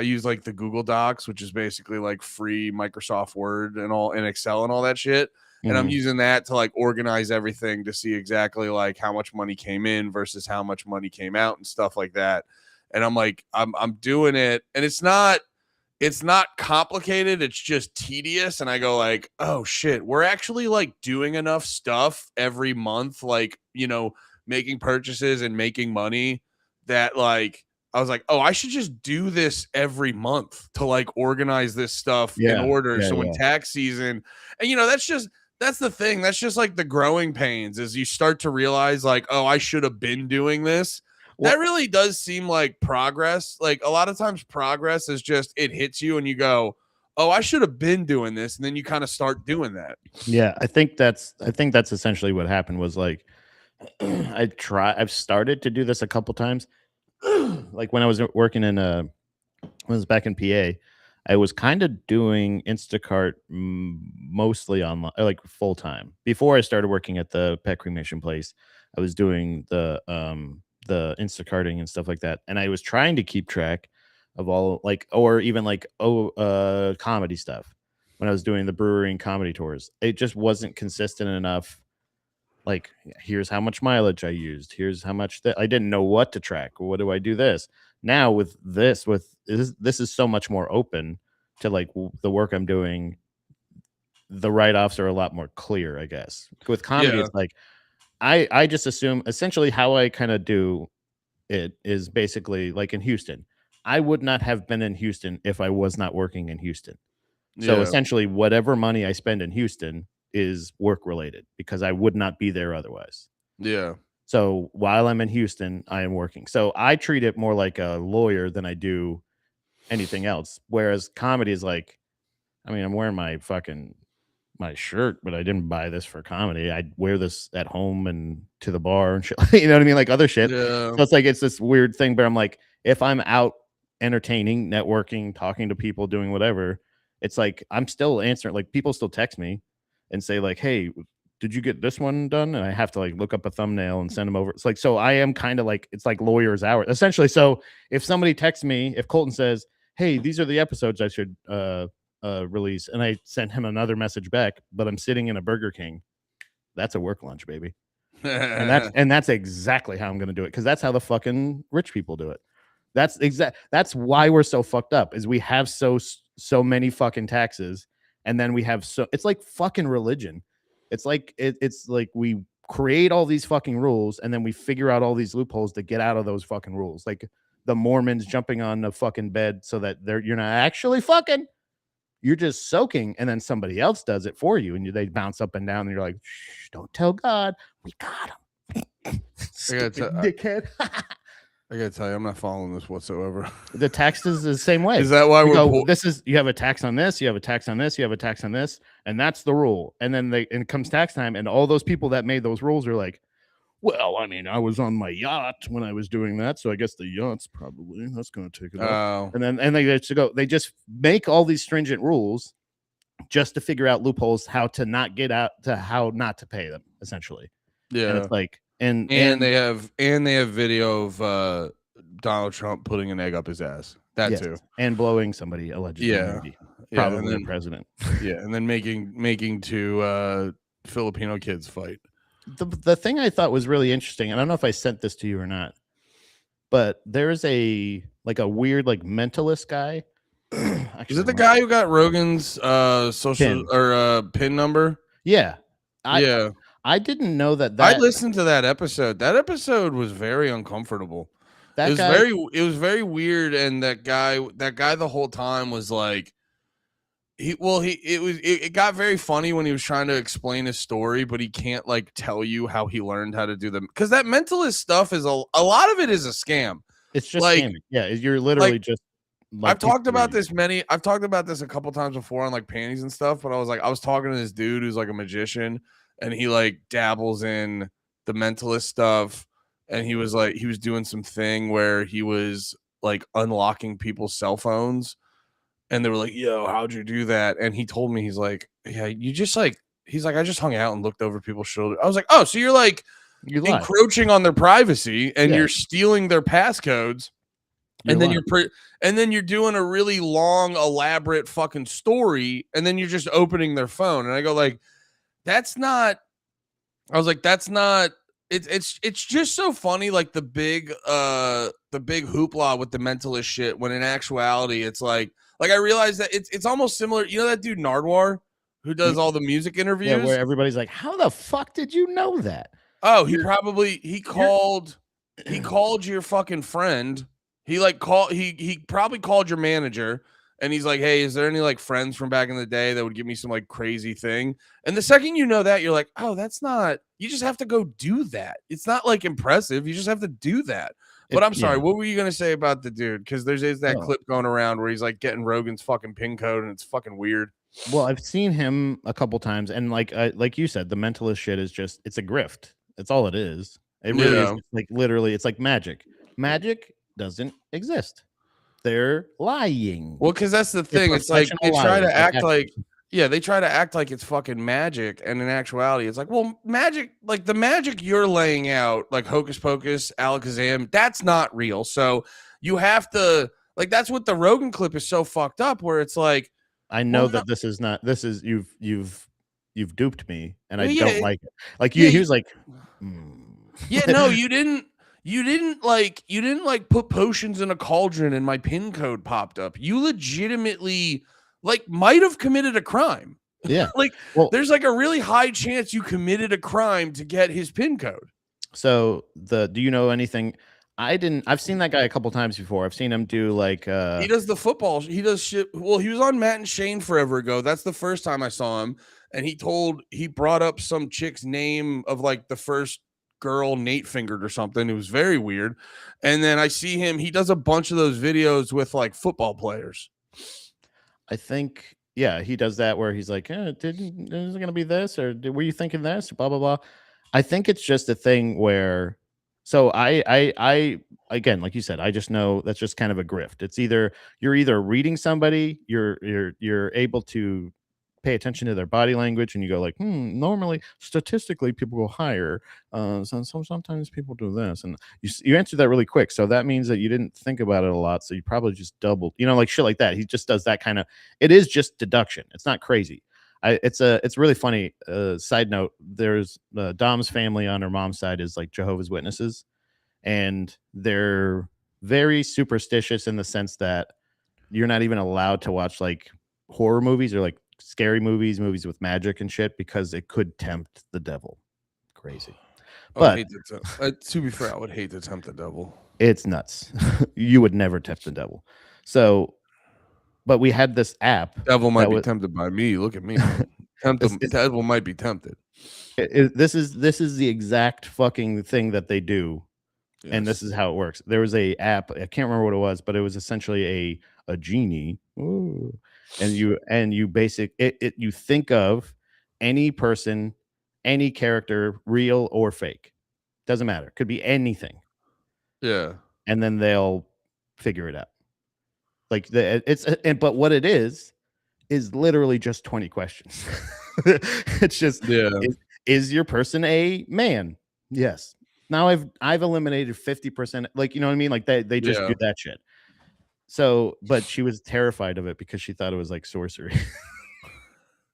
use like the Google Docs, which is basically like free Microsoft Word and Excel and all that shit. And I'm using that to like organize everything to see exactly like how much money came in versus how much money came out and stuff like that. And I'm like, I'm doing it, and it's not complicated. It's just tedious. And I go like, oh shit, we're actually like doing enough stuff every month, like, making purchases and making money that like, I was like, oh, I should just do this every month to like organize this stuff in order. So when tax season, and that's the thing. That's just like the growing pains is you start to realize like, oh, I should have been doing this. that really does seem like progress. Like a lot of times progress is just it hits you and you go, oh, I should have been doing this. And then you kind of start doing that. Yeah, I think that's essentially what happened was like I've started to do this a couple times. Like when I was working in when I was back in PA, I was kind of doing Instacart mostly online, like full time. Before I started working at the pet cremation place, I was doing the Instacarting and stuff like that, and I was trying to keep track of all like or even like comedy stuff when I was doing the brewery and comedy tours. It just wasn't consistent enough. Like, here's how much mileage I used. Here's how much that I didn't know what to track. What do I do this? Now with this is so much more open to like the work I'm doing. The write-offs are a lot more clear, I guess. With comedy, it's like I just assume essentially how I kind of do it is basically like in Houston. I would not have been in Houston if I was not working in Houston. So essentially, whatever money I spend in Houston is work related because I would not be there otherwise. Yeah. So while I'm in Houston, I am working. So I treat it more like a lawyer than I do anything else. Whereas comedy is like, I mean, I'm wearing my shirt, but I didn't buy this for comedy. I'd wear this at home and to the bar and shit. You know what I mean? Like other shit. Yeah. So it's like it's this weird thing, but I'm like, if I'm out entertaining, networking, talking to people, doing whatever, it's like I'm still answering. Like people still text me and say, like, hey, did you get this one done? And I have to like look up a thumbnail and send them over. It's like, so I am kind of like, it's like lawyer's hours essentially. So if somebody texts me, if Colton says, hey, these are the episodes I should release, and I sent him another message back, but I'm sitting in a Burger King, that's a work lunch, baby. and that's exactly how I'm going to do it. Cause that's how the fucking rich people do it. That's why we're so fucked up is we have so many fucking taxes. And then we have it's like fucking religion. It's like it's like we create all these fucking rules and then we figure out all these loopholes to get out of those fucking rules. Like the Mormons jumping on the fucking bed so that you're not actually fucking, you're just soaking, and then somebody else does it for you, and they bounce up and down, and you're like, shh, don't tell God, we got him. Dickhead. I gotta tell you, I'm not following this whatsoever. The tax is the same way. Is that why you have a tax on this, you have a tax on this, you have a tax on this, and that's the rule. And then it comes tax time, and all those people that made those rules are like, well, I mean, I was on my yacht when I was doing that, so I guess the yacht's probably that's going to take it off. And they just make all these stringent rules just to figure out loopholes, how to not get out, to how not to pay them, essentially. Yeah, and it's like, and they have video of Donald Trump putting an egg up his ass. That too, and blowing somebody allegedly. Yeah, maybe. Probably the president. Yeah, and then making two Filipino kids fight. The thing I thought was really interesting, and I don't know if I sent this to you or not, but there's a weird like mentalist guy. Actually, is it the guy who got Rogan's social pin. Or pin number? Yeah. I didn't know that. I listened to that episode. That episode was very uncomfortable. It was very weird, and that guy the whole time was like, it got very funny when he was trying to explain his story, but he can't like tell you how he learned how to do them, because that mentalist stuff is a lot of it is a scam. It's just like, scamming. Yeah, you're literally just. Like, I've talked about this a couple times before on like panties and stuff, but I was talking to this dude who's like a magician, and he like dabbles in the mentalist stuff, and he was doing some thing where he was like unlocking people's cell phones. And they were like, yo, how'd you do that? And he told me, he's like, yeah, you just like, he's like, I just hung out and looked over people's shoulders. I was like, oh, so you're encroaching on their privacy and you're stealing their passcodes. And then you're doing a really long, elaborate fucking story. And then you're just opening their phone. And I go like, that's not it's just so funny. Like the big hoopla with the mentalist shit, when in actuality, it's like I realized that it's almost similar. You know that dude Nardwar who does all the music interviews? Yeah, where everybody's like, how the fuck did you know that? Oh, he called your fucking friend. He probably called your manager, and he's like, hey, is there any like friends from back in the day that would give me some like crazy thing? And the second you know that, you're like, oh, that's not, you just have to go do that. It's not like impressive. You just have to do that. But I'm sorry, what were you gonna say about the dude? Because there's that clip going around where he's like getting Rogan's fucking pin code, and it's fucking weird. Well, I've seen him a couple times, and like you said, the mentalist shit is just it's a grift. It's all it is. It really is. Like literally, it's like magic. Magic doesn't exist. They're lying. Well, because that's the thing. It's like they try to act like they try to act like it's fucking magic, and in actuality, it's like, well, magic, like the magic you're laying out, like Hocus Pocus, Alakazam, that's not real. So you have to like that's what the Rogan clip is so fucked up, where it's like, I know that this is not. This is you've duped me, and I don't like it. Like he was like, yeah, no, you didn't. You didn't like put potions in a cauldron and my pin code popped up. You legitimately like might have committed a crime. Yeah. Like there's like a really high chance you committed a crime to get his pin code. So do you know anything? I've seen that guy a couple times before. I've seen him do like he does the football. He does shit. Well, he was on Matt and Shane forever ago. That's the first time I saw him. And he brought up some chick's name of like the first girl Nate fingered or something. It was very weird. And then I see him, he does a bunch of those videos with like football players. I think, yeah, he does that where he's like, is it gonna be this, or were you thinking this, blah blah blah. I think it's just a thing where, so I again, like you said, I just know that's just kind of a grift. It's either you're reading somebody, you're able to pay attention to their body language, and you go like, normally statistically people go higher, so sometimes people do this, and you answer that really quick, so that means that you didn't think about it a lot, so you probably just doubled, like shit like that. He just does that kind of, it is just deduction. It's not crazy. It's really funny. Side note, there's Dom's family on her mom's side is like Jehovah's Witnesses, and they're very superstitious in the sense that you're not even allowed to watch like horror movies or like scary movies with magic and shit, because it could tempt the devil. Crazy. But to be fair, I would hate to tempt the devil. It's nuts. You would never tempt the devil. So, but we had this app. Devil might be tempted by me. Look at me. The devil might be tempted. This is the exact fucking thing that they do. Yes. And this is how it works. There was a app, I can't remember what it was, but it was essentially a genie. Ooh. And you you think of any person, any character, real or fake, doesn't matter, could be anything. Yeah. And then they'll figure it out. Like but what it is literally just 20 questions. It's just, is your person a man? Yes. Now I've eliminated 50%. Like, you know what I mean? Like they just do that shit. So, but she was terrified of it because she thought it was like sorcery.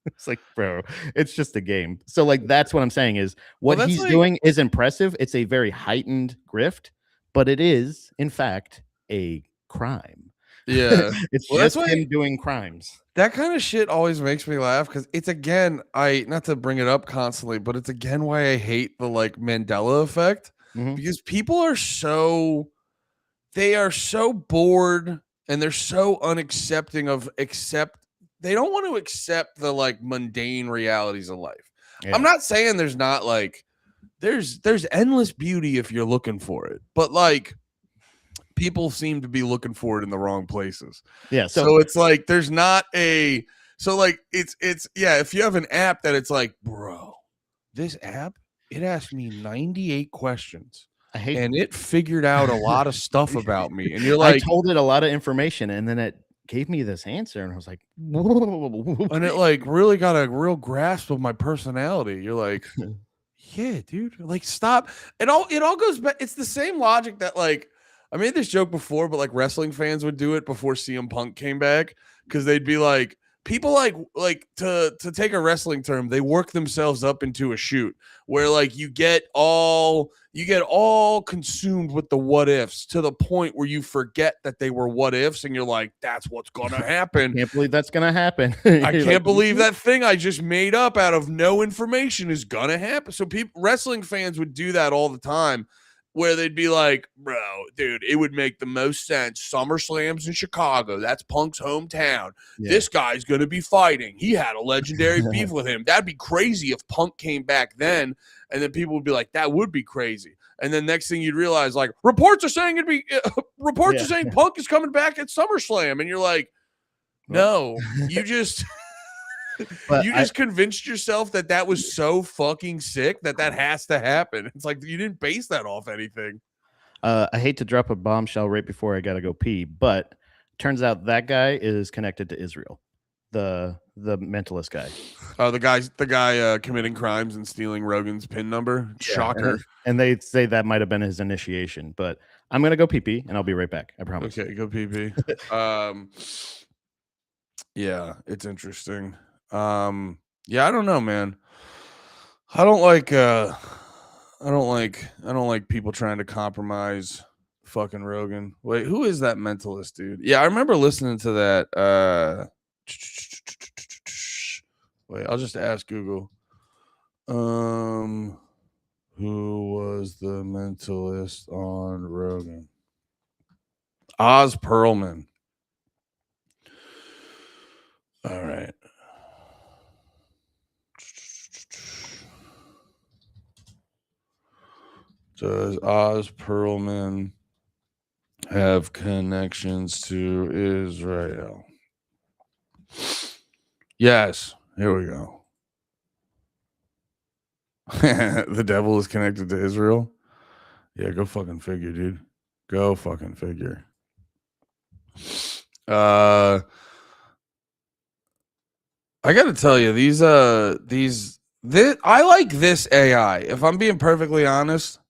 It's like, bro, it's just a game. So like, that's what I'm saying is what he's doing is impressive. It's a very heightened grift, but it is in fact a crime. Yeah. It's just him doing crimes. That kind of shit always makes me laugh because it's again, not to bring it up constantly, but it's again why I hate the like Mandela effect, because people are so bored and they're so unaccepting of they don't want to accept the like mundane realities of life. Yeah. I'm not saying there's not like there's endless beauty if you're looking for it, but like people seem to be looking for it in the wrong places. Yeah. So it's like there's not a it's if you have an app that it's like, bro, this app, it asked me 98 questions. And it figured out a lot of stuff about me. And you're like, I told it a lot of information, and then it gave me this answer, and I was like, and it like really got a real grasp of my personality. You're like, yeah, dude, like stop. It all goes back. It's the same logic that like I made this joke before, but like wrestling fans would do it before CM Punk came back, because they'd be like, people like to take a wrestling term, they work themselves up into a shoot where like you get all consumed with the what ifs to the point where you forget that they were what ifs, and you're like, that's what's gonna happen. I can't believe that's gonna happen. I can't believe that thing I just made up out of no information is gonna happen. So wrestling fans would do that all the time, where they'd be like, bro, dude, it would make the most sense. SummerSlam's in Chicago. That's Punk's hometown. Yeah. This guy's going to be fighting. He had a legendary beef with him. That'd be crazy if Punk came back then. And then people would be like, that would be crazy. And then next thing you'd realize, like, reports are saying Punk is coming back at SummerSlam, and you're like, no, you just convinced yourself that was so fucking sick that has to happen. It's like you didn't base that off anything. I hate to drop a bombshell right before I gotta go pee, but turns out that guy is connected to Israel, the mentalist guy. Oh, the guy committing crimes and stealing Rogan's PIN number. Shocker. And they say that might have been his initiation, but I'm gonna go pee and I'll be right back. I promise. Okay, go pee. Yeah, it's interesting. Yeah, I don't know, man. I don't like people trying to compromise fucking Rogan. Wait, who is that mentalist dude? Yeah, I remember listening to that. Wait, I'll just ask Google. Who was the mentalist on Rogan? Oz Perlman. All right. Does Oz Perlman have connections to Israel? Yes. Here we go. The devil is connected to Israel? Yeah, go fucking figure, dude. Go fucking figure. I got to tell you, I like this AI. If I'm being perfectly honest,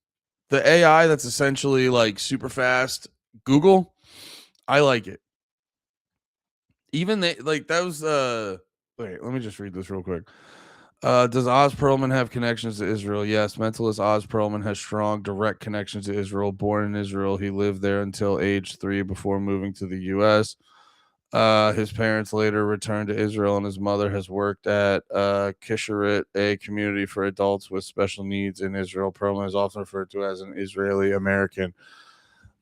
the AI that's essentially like super fast Google, I like it. Even that was wait, let me just read this real quick. Does Oz Perlman have connections to Israel? Yes. Mentalist Oz Perlman has strong direct connections to Israel. Born in Israel, he lived there until age 3 before moving to the U.S. His parents later returned to Israel, and his mother has worked at Kisharet, a community for adults with special needs in Israel. Perlman is often referred to as an Israeli American.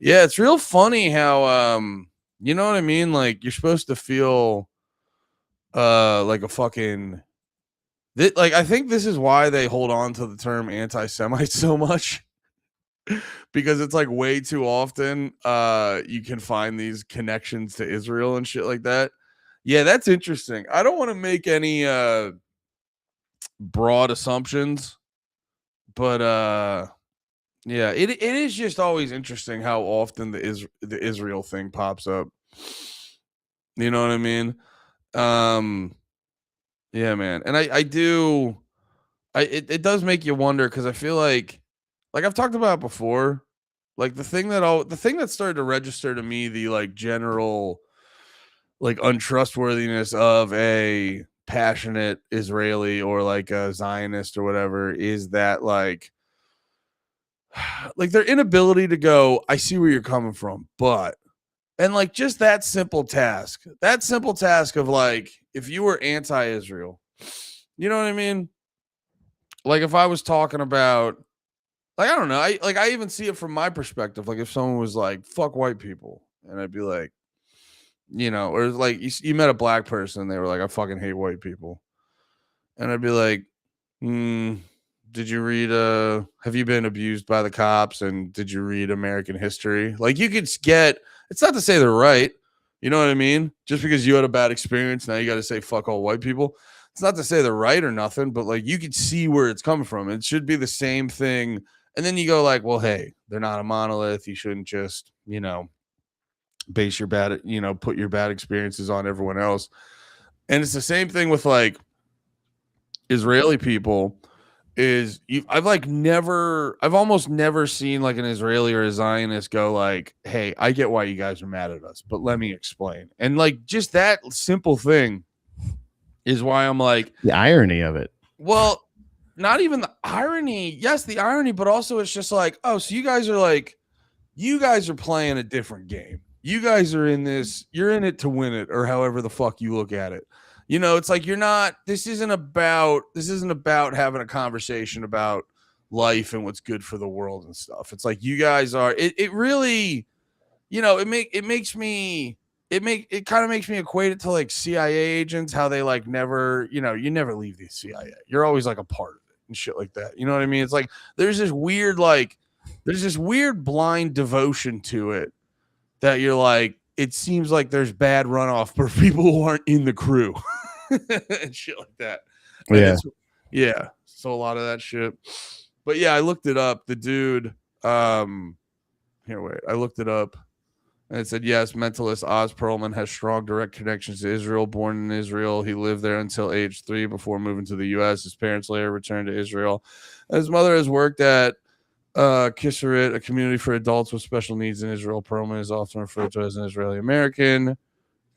Yeah, it's real funny how you know what I mean? Like, you're supposed to feel like a fucking I think this is why they hold on to the term anti-Semite so much. Because it's like way too often you can find these connections to Israel and shit like that. Yeah, that's interesting. I don't want to make any broad assumptions, but yeah, it is just always interesting how often the Israel thing pops up. You know what I mean? Yeah, man. And I do it does make you wonder, because I feel like I've talked about before, like the thing that started to register to me, the like general like untrustworthiness of a passionate Israeli or like a Zionist or whatever, is that like their inability to go, I see where you're coming from, but, and like just that simple task of like, if you were anti-Israel, you know what I mean? Like if I was talking about, like, I don't know, I even see it from my perspective. Like if someone was like, fuck white people, and I'd be like, you know, or like you met a black person, they were like, I fucking hate white people. And I'd be like, did you read have you been abused by the cops, and did you read American history? Like you could get, it's not to say they're right, you know what I mean? Just because you had a bad experience, now you got to say fuck all white people. It's not to say they're right or nothing, but like you could see where it's coming from. It should be the same thing. And then you go like, well, hey, they're not a monolith. You shouldn't just, you know, base your bad, you know, put your bad experiences on everyone else. And it's the same thing with like Israeli people. I've almost never seen like an Israeli or a Zionist go like, hey, I get why you guys are mad at us, but let me explain. And like just that simple thing is why I'm like, the irony of it. Well, not even the irony. Yes, the irony, but also it's just like, oh, so you guys are playing a different game. You guys are in this, you're in it to win it, or however the fuck you look at it. You know, it's like this isn't about having a conversation about life and what's good for the world and stuff. It's like you guys are, it really, you know, it kind of makes me equate it to like CIA agents, how they like never, you know, you never leave the CIA. You're always like a part of it and shit like that. You know what I mean? It's like there's this weird like there's this weird blind devotion to it that you're like, it seems like there's bad runoff for people who aren't in the crew and shit like that. And Yeah. so a lot of that shit. But yeah, I looked it up. The dude, I looked it up. And it said, yes, mentalist Oz Perlman has strong direct connections to Israel. Born in Israel, he lived there until age 3 before moving to the U.S. His parents later returned to Israel. His mother has worked at Kissarit, a community for adults with special needs in Israel. Perlman is often referred to as an Israeli American.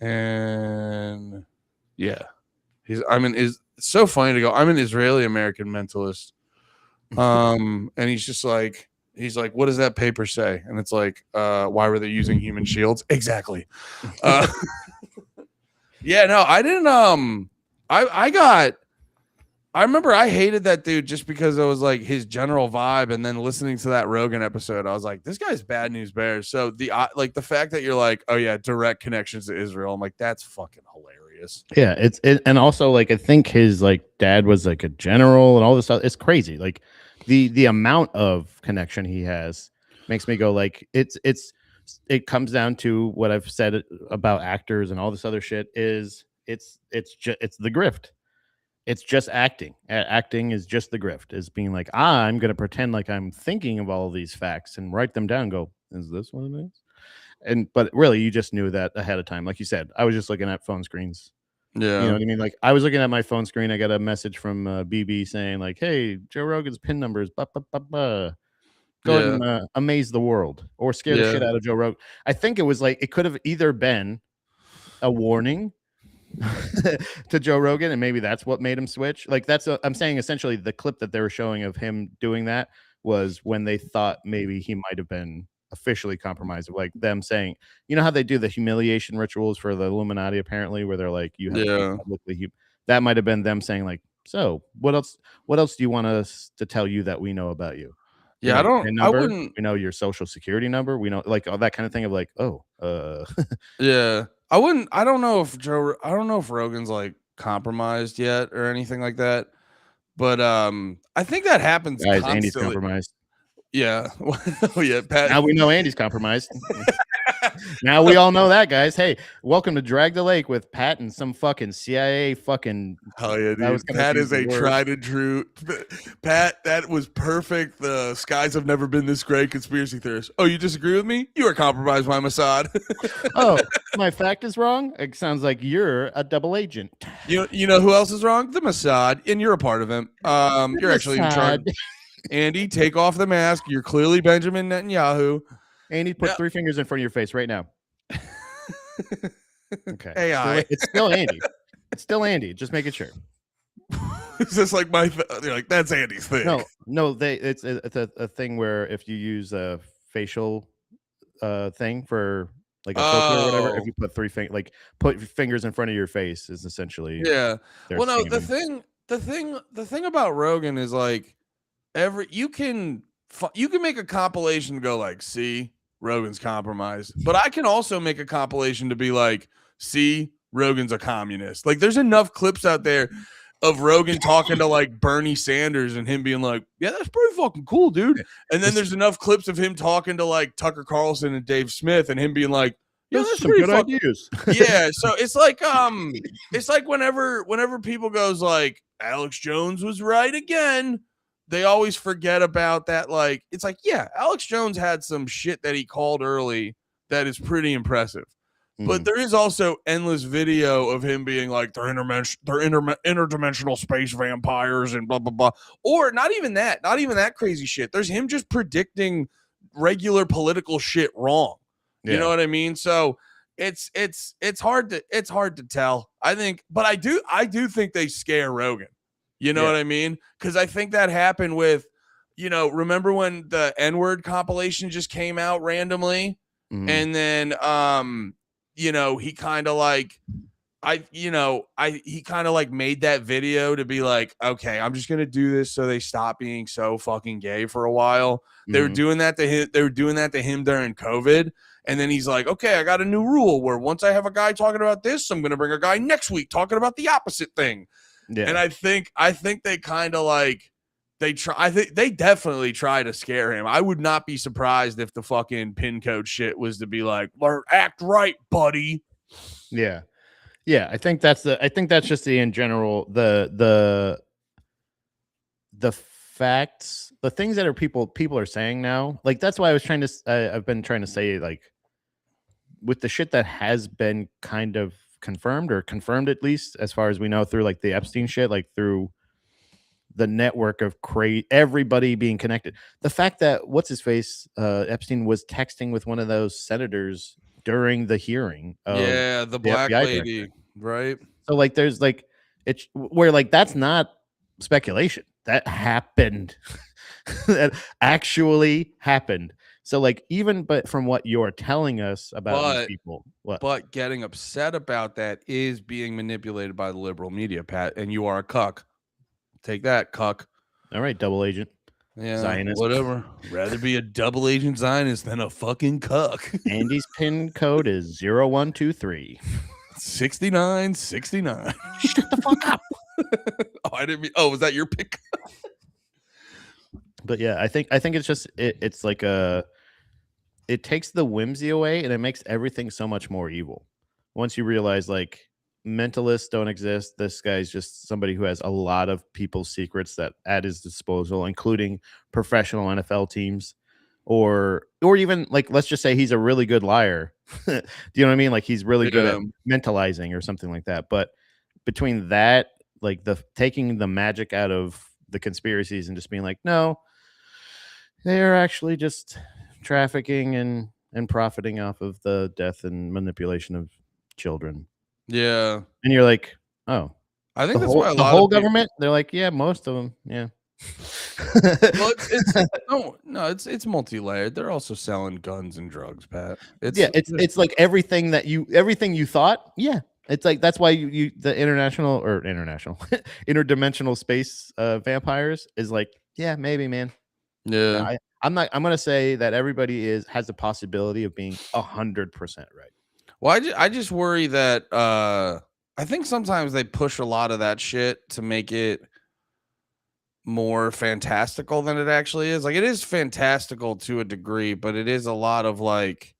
And yeah, it's so funny to go, I'm an Israeli American mentalist. And he's like, what does that paper say? And it's like, why were they using human shields? Exactly. Yeah, no, I didn't. I remember I hated that dude just because it was like his general vibe. And then listening to that Rogan episode, I was like, this guy's bad news bears. So the fact that you're like, oh yeah, direct connections to Israel. I'm like, that's fucking hilarious. Yeah. And also like, I think his like dad was like a general and all this stuff. It's crazy. Like the amount of connection he has makes me go like, it comes down to what I've said about actors and all this other shit is it's the grift. It's just acting. Acting is just the grift. Is being like, I'm going to pretend like I'm thinking of all of these facts and write them down. And go, is this what it is? But really, you just knew that ahead of time. Like you said, I was just looking at phone screens. Yeah, you know what I mean. Like I was looking at my phone screen. I got a message from BB saying like, "Hey, Joe Rogan's pin numbers. Go ahead and amaze the world or scare the shit out of Joe Rogan." I think it was like it could have either been a warning to Joe Rogan, and maybe that's what made him switch. Like I'm saying essentially the clip that they were showing of him doing that was when they thought maybe he might have been officially compromised, like them saying, you know how they do the humiliation rituals for the Illuminati apparently, where they're like, you have to be publicly that might have been them saying like, so what else do you want us to tell you that we know about you? Yeah, I wouldn't. We know your social security number. We know like all that kind of thing of like, yeah. I don't know if Rogan's like compromised yet or anything like that. But I think that happens guys, constantly. Andy's compromised. Yeah. Oh yeah, Pat. Now we know Andy's compromised. Now we all know that, guys. Hey, welcome to Drag the Lake with Pat and some fucking CIA fucking. Hell yeah, dude. Pat is a tried and true. Pat, that was perfect. The skies have never been this great. Conspiracy theorist. Oh, you disagree with me? You are compromised by Mossad. Oh, my fact is wrong. It sounds like you're a double agent. You know who else is wrong? The Mossad, and you're a part of him. You're actually in charge. Andy, take off the mask. You're clearly Benjamin Netanyahu. Andy, put 3 fingers in front of your face right now. Okay. AI. It's still Andy. It's still Andy. Just making sure. Is this like you're like, that's Andy's thing? No. It's a thing where if you use a facial thing for like a filter or whatever, if you put 3 fingers, like put fingers in front of your face, is essentially Well, no, the thing about Rogan is like you can make a compilation to go like, see, Rogan's compromised, but I can also make a compilation to be like, see, Rogan's a communist. Like there's enough clips out there of Rogan talking to like Bernie Sanders and him being like, yeah, that's pretty fucking cool, dude. And then there's enough clips of him talking to like Tucker Carlson and Dave Smith and him being like, yeah, that's some good ideas. Yeah. So it's like whenever people goes like Alex Jones was right again, they always forget about that. Like, it's like, yeah, Alex Jones had some shit that he called early that is pretty impressive. But there is also endless video of him being like, they're interdimensional space vampires and blah, blah, blah. Or not even that crazy shit. There's him just predicting regular political shit wrong. You know what I mean? So it's hard to tell. I think, but I do think they scare Rogan. You know what I mean? Because I think that happened with, remember when the N-word compilation just came out randomly? And then, he kind of like, he kind of like made that video to be like, okay, I'm just going to do this so they stop being so fucking gay for a while. They were doing that to him. They were doing that to him during COVID. And then he's like, okay, I got a new rule where once I have a guy talking about this, I'm going to bring a guy next week talking about the opposite thing. Yeah. And I think they kind of like I think they definitely try to scare him. I would not be surprised if the fucking pin code shit was to be like, act right, buddy. Yeah. Yeah, I think that's just in general the facts, the things that people are saying now. Like that's why I've been trying to say, like, with the shit that has been kind of confirmed, or confirmed at least as far as we know, through like the Epstein shit, like through the network of everybody being connected. The fact that what's his face Epstein was texting with one of those senators during the hearing of the the black FBI lady, director. right? So like there's like it's where like that's not speculation. That happened. That actually happened. So like but from what you're telling us about these people, but getting upset about that is being manipulated by the liberal media, Pat, and you are a cuck. Take that, cuck. All right, double agent. Yeah, Zionist. whatever. Rather be a double agent Zionist than a fucking cuck. Andy's pin code is 0123. 6969. Shut the fuck up. I didn't mean. Oh, was that your pick? But yeah, I think it's just it's like it takes the whimsy away, and it makes everything so much more evil. Once you realize like mentalists don't exist, this guy's just somebody who has a lot of people's secrets that at his disposal, including professional NFL teams, or even like, let's just say he's a really good liar. Do you know what I mean? Like he's really good at mentalizing or something like that. But between that, like the taking the magic out of the conspiracies and just being like, no, they are actually just trafficking and profiting off of the death and manipulation of children. Yeah. And you're like, oh, I think that's why the whole government, they're like, yeah, most of them. Yeah. Well, it's multi-layered. They're also selling guns and drugs, Pat. It's like everything you thought. Yeah. It's like, that's why the interdimensional space vampires is like, yeah, maybe, man. Yeah. I'm going to say that everybody has the possibility of being 100% right. Well, I just worry that I think sometimes they push a lot of that shit to make it more fantastical than it actually is. Like, it is fantastical to a degree, but it is a lot of like,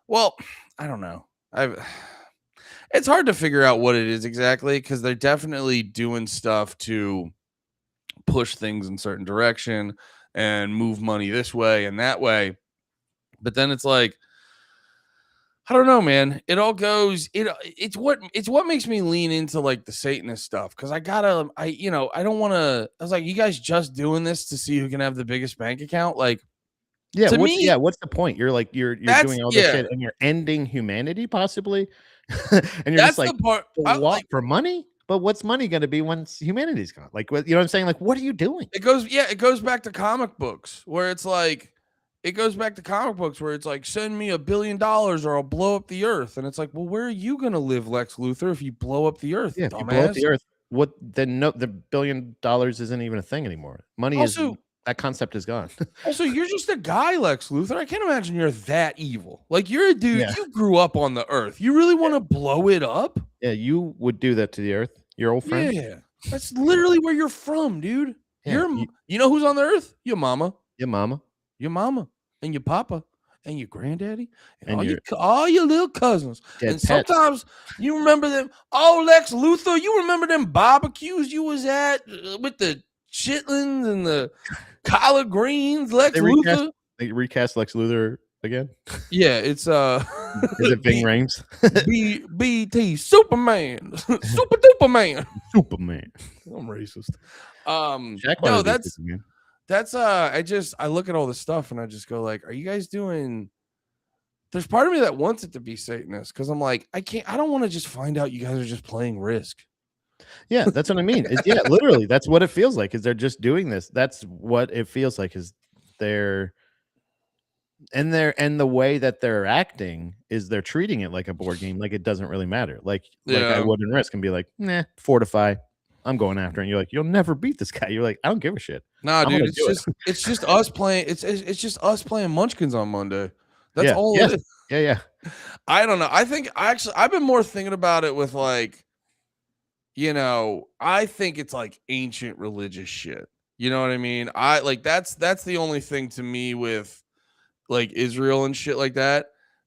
well, I don't know. It's hard to figure out what it is exactly, because they're definitely doing stuff to push things in certain direction and move money this way and that way. But then it's like, I don't know, man. It all goes. It's what makes me lean into like the Satanist stuff, because I don't want to. I was like, you guys just doing this to see who can have the biggest bank account? Like, yeah. What's the point? You're like you're doing all this shit and you're ending humanity possibly, and you're just like, for money. But what's money going to be once humanity's gone? Like, you know what I'm saying? Like, what are you doing? It goes back to comic books, where it's like. It goes back to comic books where it's like, send me $1 billion or I'll blow up the earth. And it's like, well, where are you going to live, Lex Luthor, if you blow up the earth? Yeah, if you blow up the earth, what then? No, the $1 billion isn't even a thing anymore. Money that concept is gone. Also, you're just a guy, Lex Luthor. I can't imagine you're that evil. Like, you're a dude. Yeah. You grew up on the earth. You really want to blow it up? Yeah, you would do that to the earth. Your old friend. Yeah, that's literally where you're from, dude. Yeah, you know who's on the earth? Your mama. Your mama. Your mama and your papa and your granddaddy and all your little cousins. And sometimes you remember them. Oh, Lex Luthor, you remember them barbecues you was at with the chitlins and the collard greens? Lex Luthor. They recast Lex Luthor again. Yeah, it's Is it Ving Rhames? BT Superman, Super Duper Man, Superman. I'm racist. No, that's I look at all this stuff and I just go like, are you guys doing? There's part of me that wants it to be Satanist, because I'm like, I don't want to just find out you guys are just playing Risk. Yeah, that's what I mean. Yeah, literally, that's what it feels like. Is they're just doing this. That's what it feels like. Is and the way that they're acting is they're treating it like a board game, like it doesn't really matter. Like I would in Risk and be like, nah, fortify. I'm going after, and you're like, you'll never beat this guy. You're like, I don't give a shit. Nah, dude, it's just us playing. It's just us playing Munchkins on Monday. That's all it is. Yeah. I don't know. I think I've been more thinking about it with, like, I think it's like ancient religious shit. You know what I mean? I like that's the only thing to me with like Israel and shit like that.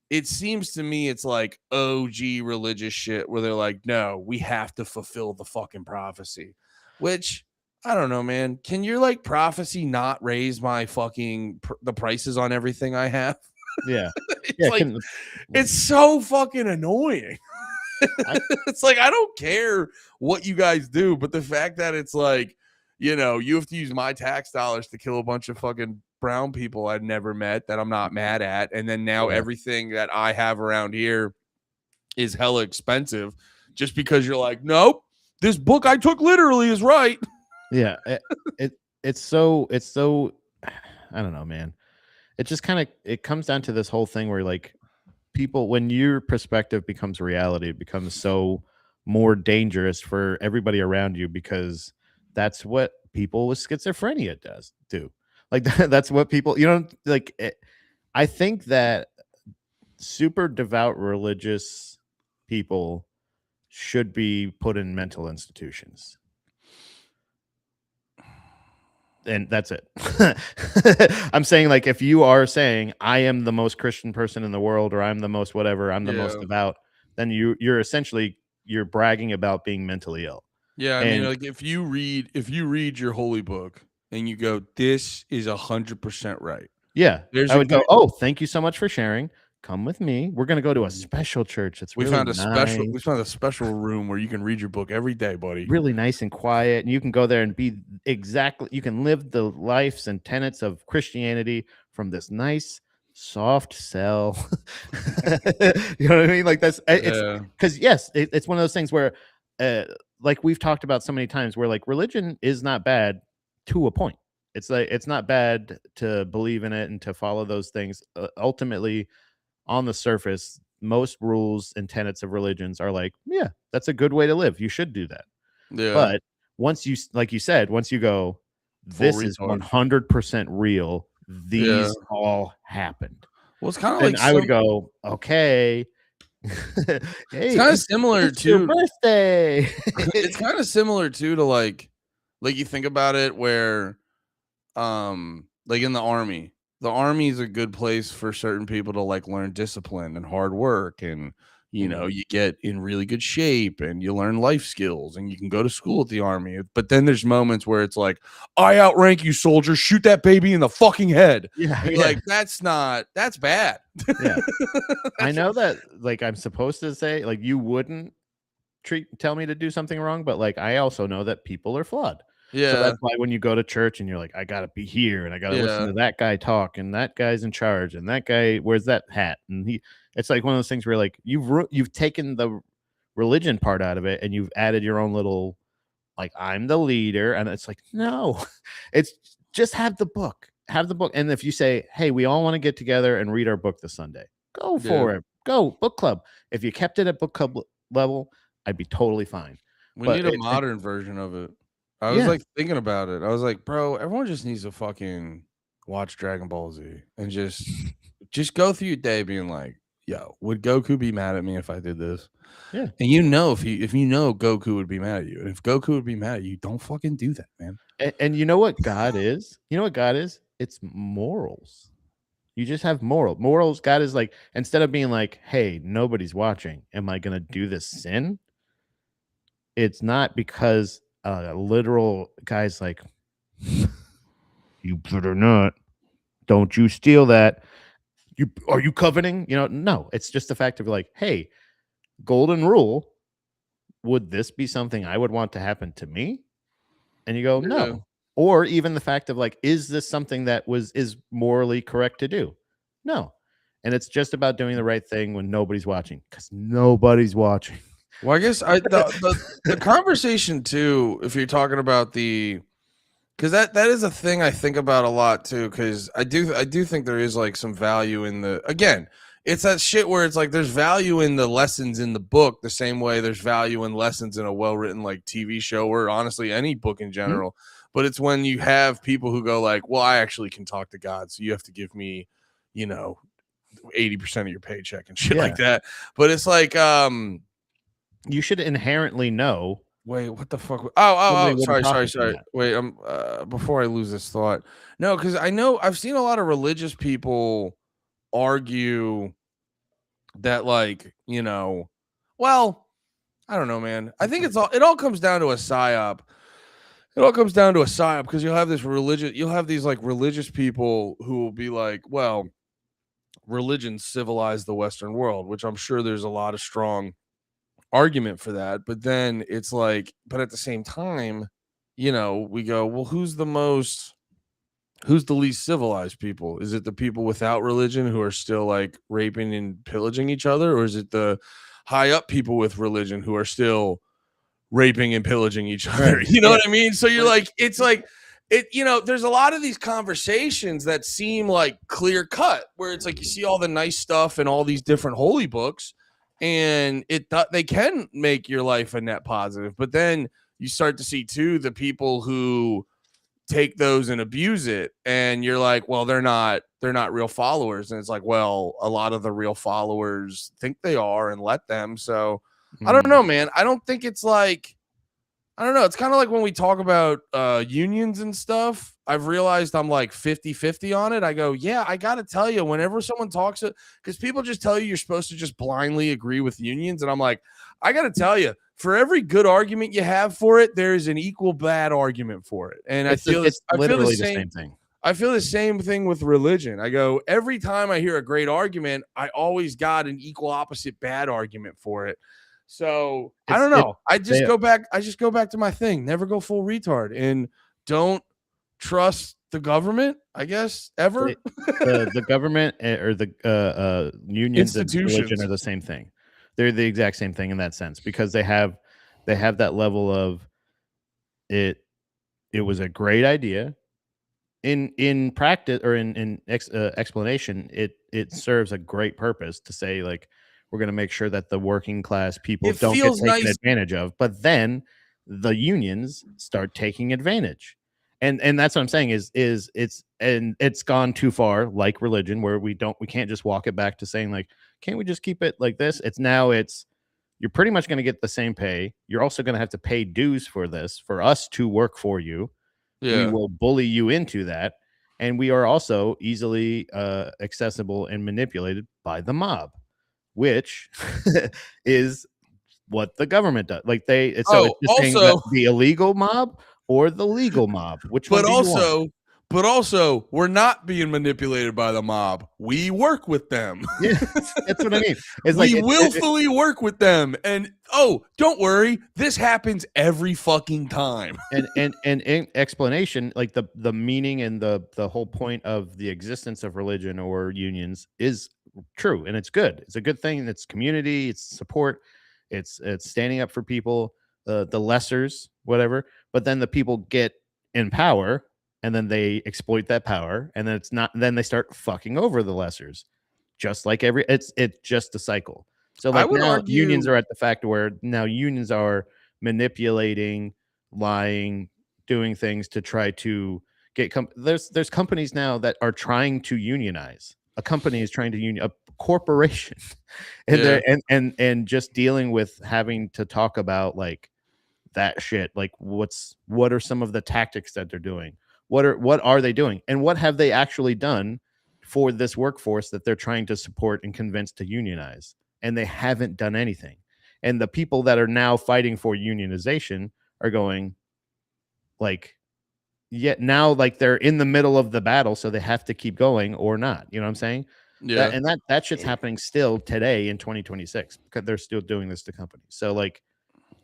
It seems to me it's like OG religious shit where they're like, no, we have to fulfill the fucking prophecy, which I don't know, man. Can your like prophecy not raise my fucking the prices on everything I have? Yeah. It's Yeah. like it's so fucking annoying. I, It's like I don't care what you guys do, but the fact that it's like, you know, you have to use my tax dollars to kill a bunch of fucking brown people I've never met that I'm not mad at, and then now yeah. everything that I have around here is hella expensive just because you're like, nope, this book I took literally is right. Yeah. It's so I don't know, man. It just kind of it comes down to this whole thing where like people, when your perspective becomes reality, it becomes so more dangerous for everybody around you, because that's what people with schizophrenia do. Like that's what people, like I think that super devout religious people should be put in mental institutions. And that's it. I'm saying, like, if you are saying I am the most Christian person in the world, or I'm the most whatever, I'm the most Yeah. devout, then you're essentially you're bragging about being mentally ill. Yeah, I mean, And like if you read your holy book and you go, this is 100% right. yeah, There's I a would good go, "Oh, thank you so much for sharing. Come with me. We're gonna go to a Mhm. special church. It's really We nice, found a special room where you can read your book every day, buddy. really nice and quiet, and you can go there and be exactly, you can live the lives and tenets of Christianity from this nice soft cell." You know what I mean? Like it's Yeah. because yes, it's one of those things where uh like we've talked about so many times, where like religion is not bad to a point. It's like it's not bad to believe in it and to follow those things. Ultimately, on the surface, most rules and tenets of religions are like, yeah, that's a good way to live. You should do that. Yeah. But once you, like you said, once you go, Full this is retard. 100% real. Yeah. These all happened. Well, it's kind of Then like I would go, okay. it's Hey, kind of similar it's your too. birthday. It's kind of similar too to like you think about it where like in the army is a good place for certain people to like learn discipline and hard work, and you know, Mhm. you get in really good shape and you learn life skills and you can go to school at the army. But then there's moments where it's like, I outrank you, soldier, shoot that baby in the fucking head. Yeah, And you're yeah, like, that's bad. yeah. I That's know that, like, I'm supposed to say, like, you wouldn't tell me to do something wrong, but like I also know that people are flawed. So yeah, that's why when you go to church and you're like, I gotta be here and I gotta listen yeah, to that guy talk and that guy's in charge and that guy wears that hat and it's like one of those things where like you've taken the religion part out of it and you've added your own little, like, I'm the leader, and it's like, no, it's just have the book, and if you say, hey, we all want to get together and read our book this Sunday, go yeah. for it, go book club. If you kept it at book club level, I'd be totally fine. We But need a modern version of it. I was yeah, like thinking about it. I was like, bro, everyone just needs to fucking watch Dragon Ball Z and just go through your day being like, yo, would Goku be mad at me if I did this? yeah. And you know, if you know Goku would be mad at you, and if Goku would be mad at you, don't fucking do that, man. And you know what God is? You know what God is? It's morals. You just have morals. God is like, instead of being like, hey, nobody's watching, am I gonna do this sin? It's not, because a literal guy's like, you better not. Don't you steal that. You are you coveting? No, it's just the fact of like, hey, golden rule. Would this be something I would want to happen to me? And you go, Yeah. no. Or even the fact of like, is this something that is morally correct to do? No. And it's just about doing the right thing when nobody's watching, because nobody's watching. Well, I guess the conversation too, if you're talking about the because that is a thing I think about a lot too. Because I do think there is like some value in the again. It's that shit where it's like there's value in the lessons in the book the same way there's value in lessons in a well written like TV show or honestly any book in Hmm? general. But it's when you have people who go like, well, I actually can talk to God, so you have to give me, you know, 80% of your paycheck and shit like Yeah. that. But it's like, You should inherently know Wait, what the fuck? Nobody would have profited from Sorry. that. Wait, before I lose this thought. No, because I know I've seen a lot of religious people argue that, like, well, I don't know, man. I think it all comes down to a psyop. It all comes down to a psyop because you'll have these like religious people who will be like, well, religion civilized the Western world, which I'm sure there's a lot of strong argument for that. But then it's like, but at the same time, we go, well, who's the least civilized people? Is it the people without religion who are still like raping and pillaging each other? Or is it the high up people with religion who are still raping and pillaging each other? Right. You know Yeah. what I mean? So you're like, it's like, there's a lot of these conversations that seem like clear cut, where it's like you see all the nice stuff and all these different holy books, and they can make your life a net positive. But then you start to see too the people who take those and abuse it, and you're like, well, they're not real followers. And it's like, well, a lot of the real followers think they are and let them. So I don't know, man. I don't think it's like, I don't know. It's kind of like when we talk about unions and stuff. I've realized I'm like 50-50 on it. I go, yeah, I got to tell you, whenever someone talks it, because people just tell you you're supposed to just blindly agree with unions. And I'm like, I got to tell you, for every good argument you have for it, there is an equal bad argument for it. And It's literally the same thing. I feel the same thing with religion. I go, every time I hear a great argument, I always got an equal opposite bad argument for it. So I don't know. I just go back to my thing. Never go full retard and don't trust the government, I guess, ever. The government or the unions and religion Institutions. are the same thing. They're the exact same thing in that sense, because they have that level of it. It was a great idea. In practice or in explanation, it serves a great purpose to say, like, we're going to make sure that the working class people It don't get feels taken nice. advantage of. But then the unions start taking advantage, and that's what I'm saying is it's gone too far, like religion, where we can't just walk it back to saying, like, can't we just keep it like this? It's you're pretty much going to get the same pay. You're also going to have to pay dues for this, for us to work for you. We Yeah. will bully you into that, and we are also easily accessible and manipulated by the mob, which is what the government does. Like it's just saying that Also, the illegal mob or the legal mob. Which one but do you want? also, we're not being manipulated by the mob. We work with them. Yeah, that's what I mean. It's We like willfully work with them. And don't worry, this happens every fucking time. and in explanation, like the meaning and the whole point of the existence of religion or unions is true, and it's good. It's a good thing. It's community, it's support, it's standing up for people, the lessers, whatever. But then the people get in power, and then they exploit that power, and then then they start fucking over the lessers, just like it's just a cycle. So I like would now unions argue, are at the fact where now unions are manipulating, lying, doing things to try to get there's companies now that are trying to unionize. A company is trying to union, a corporation, and yeah. and just dealing with having to talk about like that shit. Like what are some of the tactics that they're doing? What are they doing? And what have they actually done for this workforce that they're trying to support and convince to unionize? And they haven't done anything. And the people that are now fighting for unionization are going like, yet now like they're in the middle of the battle, so they have to keep going or not. You know what I'm saying? Yeah. That shit's happening still today in 2026 because they're still doing this to companies. So like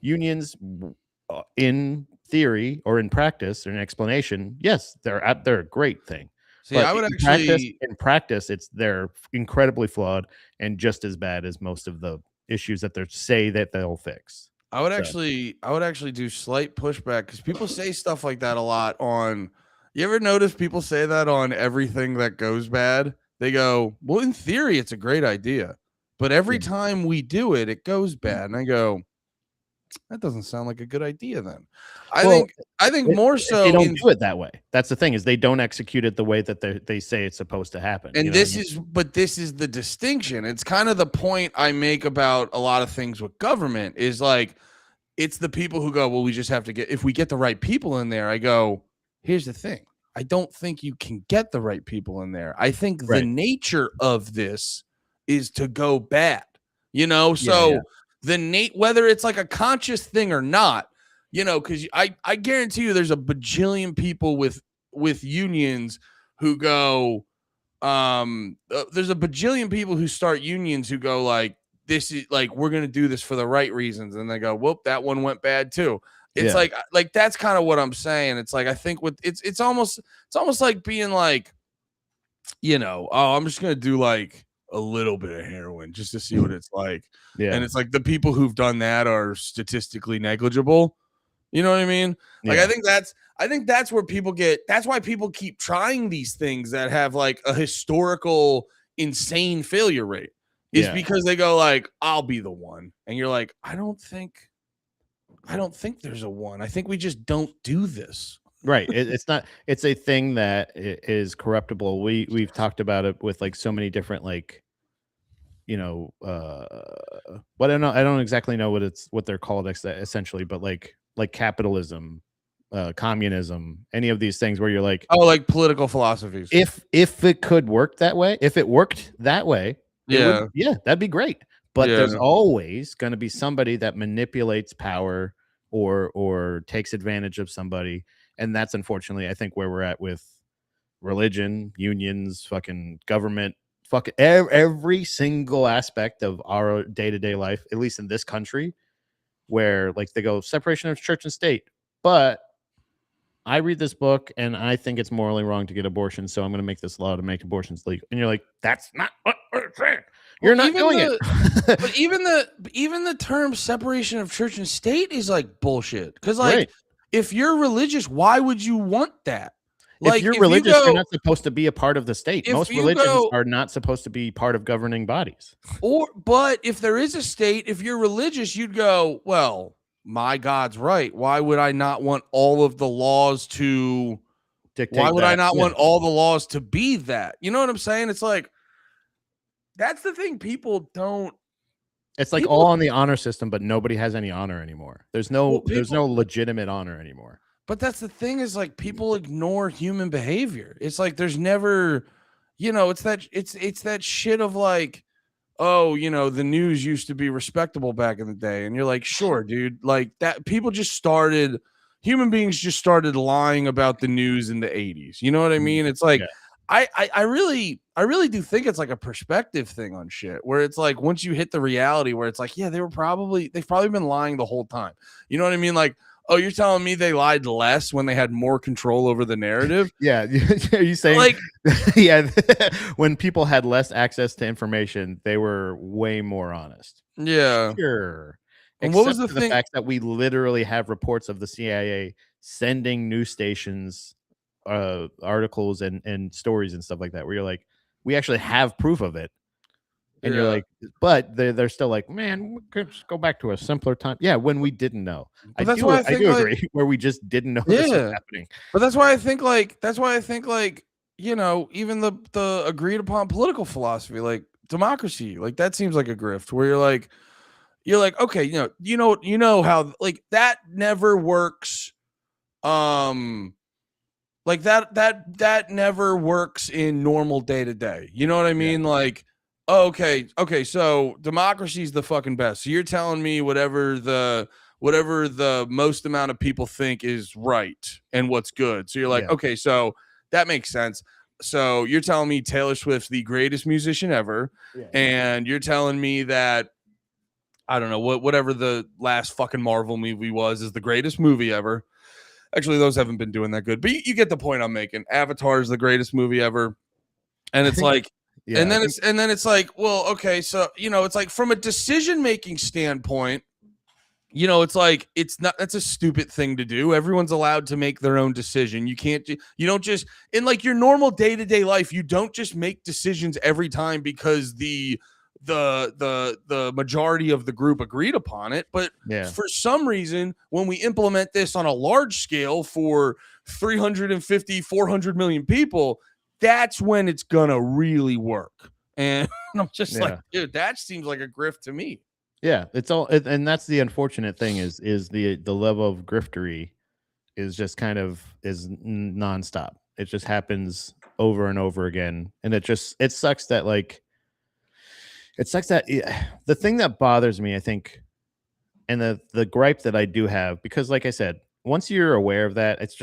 unions in theory or in practice or in explanation, yes, they're a great thing. See, But I would actually in practice, they're incredibly flawed and just as bad as most of the issues that they say that they'll fix. I would actually do slight pushback because people say stuff like that a lot on. You ever notice people say that on everything that goes bad? They go, well, in theory, it's a great idea, but every time we do it, it goes bad. And I go, that doesn't sound like a good idea. Then I think more so they don't do it that way. That's the thing, is they don't execute it the way that they say it's supposed to happen. And this is the distinction. It's kind of the point I make about a lot of things with government is like, it's the people who go, well, we just have to if we get the right people in there. I go, here's the thing. I don't think you can get the right people in there. I think the Right. nature of this is to go bad, Yeah, so whether it's like a conscious thing or not, because I guarantee you there's a bajillion people with unions who go, there's a bajillion people who start unions who go like, this is like, we're going to do this for the right reasons. And they go, whoop, that one went bad too. It's yeah. like that's kind of what I'm saying. It's like, I think it's almost like being like, oh, I'm just going to do like a little bit of heroin just to see what it's like. Yeah. And it's like the people who've done that are statistically negligible. You know what I mean? Like, Yeah. I think that's where that's why people keep trying these things that have like a historical insane failure rate, is because they go like, I'll be the one. And you're like, I don't think there's a one. I think we just don't do this. Right. It's not, it's a thing that is corruptible. We've talked about it with like so many different, like, what I don't exactly know what they're called essentially, but like capitalism, communism, any of these things where you're like, oh, like political philosophies. If it could work that way, if it worked that way, that'd be great. But there's always going to be somebody that manipulates power or takes advantage of somebody. And that's unfortunately, I think, where we're at with religion, unions, fucking government, fucking every single aspect of our day-to-day life, at least in this country, where like they go separation of church and state. But I read this book and I think it's morally wrong to get abortion, so I'm going to make this law to make abortions legal. And you're like, that's not what we're saying. You're not doing it. But even the term separation of church and state is like bullshit. Because like, if you're religious, why would you want that? Like, if you're religious, you're not supposed to be a part of the state. Most religions are not supposed to be part of governing bodies. But if there is a state, if you're religious, you'd go, well, my God's right. Why would I not want all of the laws to dictate? Why would I not want all the laws to be that? You know what I'm saying? It's like, that's the thing. People don't. It's like all on the honor system, but nobody has any honor anymore. There's no legitimate honor anymore. But that's the thing, is like, people ignore human behavior. It's like there's never, it's that shit of like, oh, the news used to be respectable back in the day. And you're like, sure, dude, like that. Human beings just started lying about the news in the 80s. You know what I mean? It's like, I really do think it's like a perspective thing on shit, where it's like, once you hit the reality where it's like, yeah, they've probably been lying the whole time. You know what I mean? Like, oh, you're telling me they lied less when they had more control over the narrative? Yeah. Are you saying like, yeah, when people had less access to information, they were way more honest? Yeah. Sure. And what was the fact that we literally have reports of the CIA sending news stations articles and stories and stuff like that, where you're like, we actually have proof of it. And you're like, but they're still like, man, we could just go back to a simpler time. Yeah, when we didn't know. I do agree, where we just didn't know this was happening. But that's why I think like, even the agreed upon political philosophy, like democracy, like that seems like a grift, where you're like, okay, you know how like that never works. Like that never works in normal day to day. You know what I mean? Like, okay, so democracy is the fucking best. So you're telling me whatever the most amount of people think is right and what's good. So you're like, okay, so that makes sense. So you're telling me Taylor Swift's the greatest musician ever, and you're telling me that, I don't know, whatever the last fucking Marvel movie was is the greatest movie ever. Actually, those haven't been doing that good, but you get the point I'm making. Avatar is the greatest movie ever. And it's like, and then it's like, well, okay, so, it's like, from a decision-making standpoint, it's like, that's a stupid thing to do. Everyone's allowed to make their own decision. You don't just, in like your normal day-to-day life, you don't just make decisions every time because the majority of the group agreed upon it. But for some reason, when we implement this on a large scale for 350, 400 million people, that's when it's gonna really work. And I'm just like, dude, that seems like a grift to me. Yeah, it's all, and that's the unfortunate thing is the level of griftery is just kind of nonstop. It just happens over and over again, and it sucks that like it sucks that the thing that bothers me, I think, and the gripe that I do have, because like I said, once you're aware of that, it's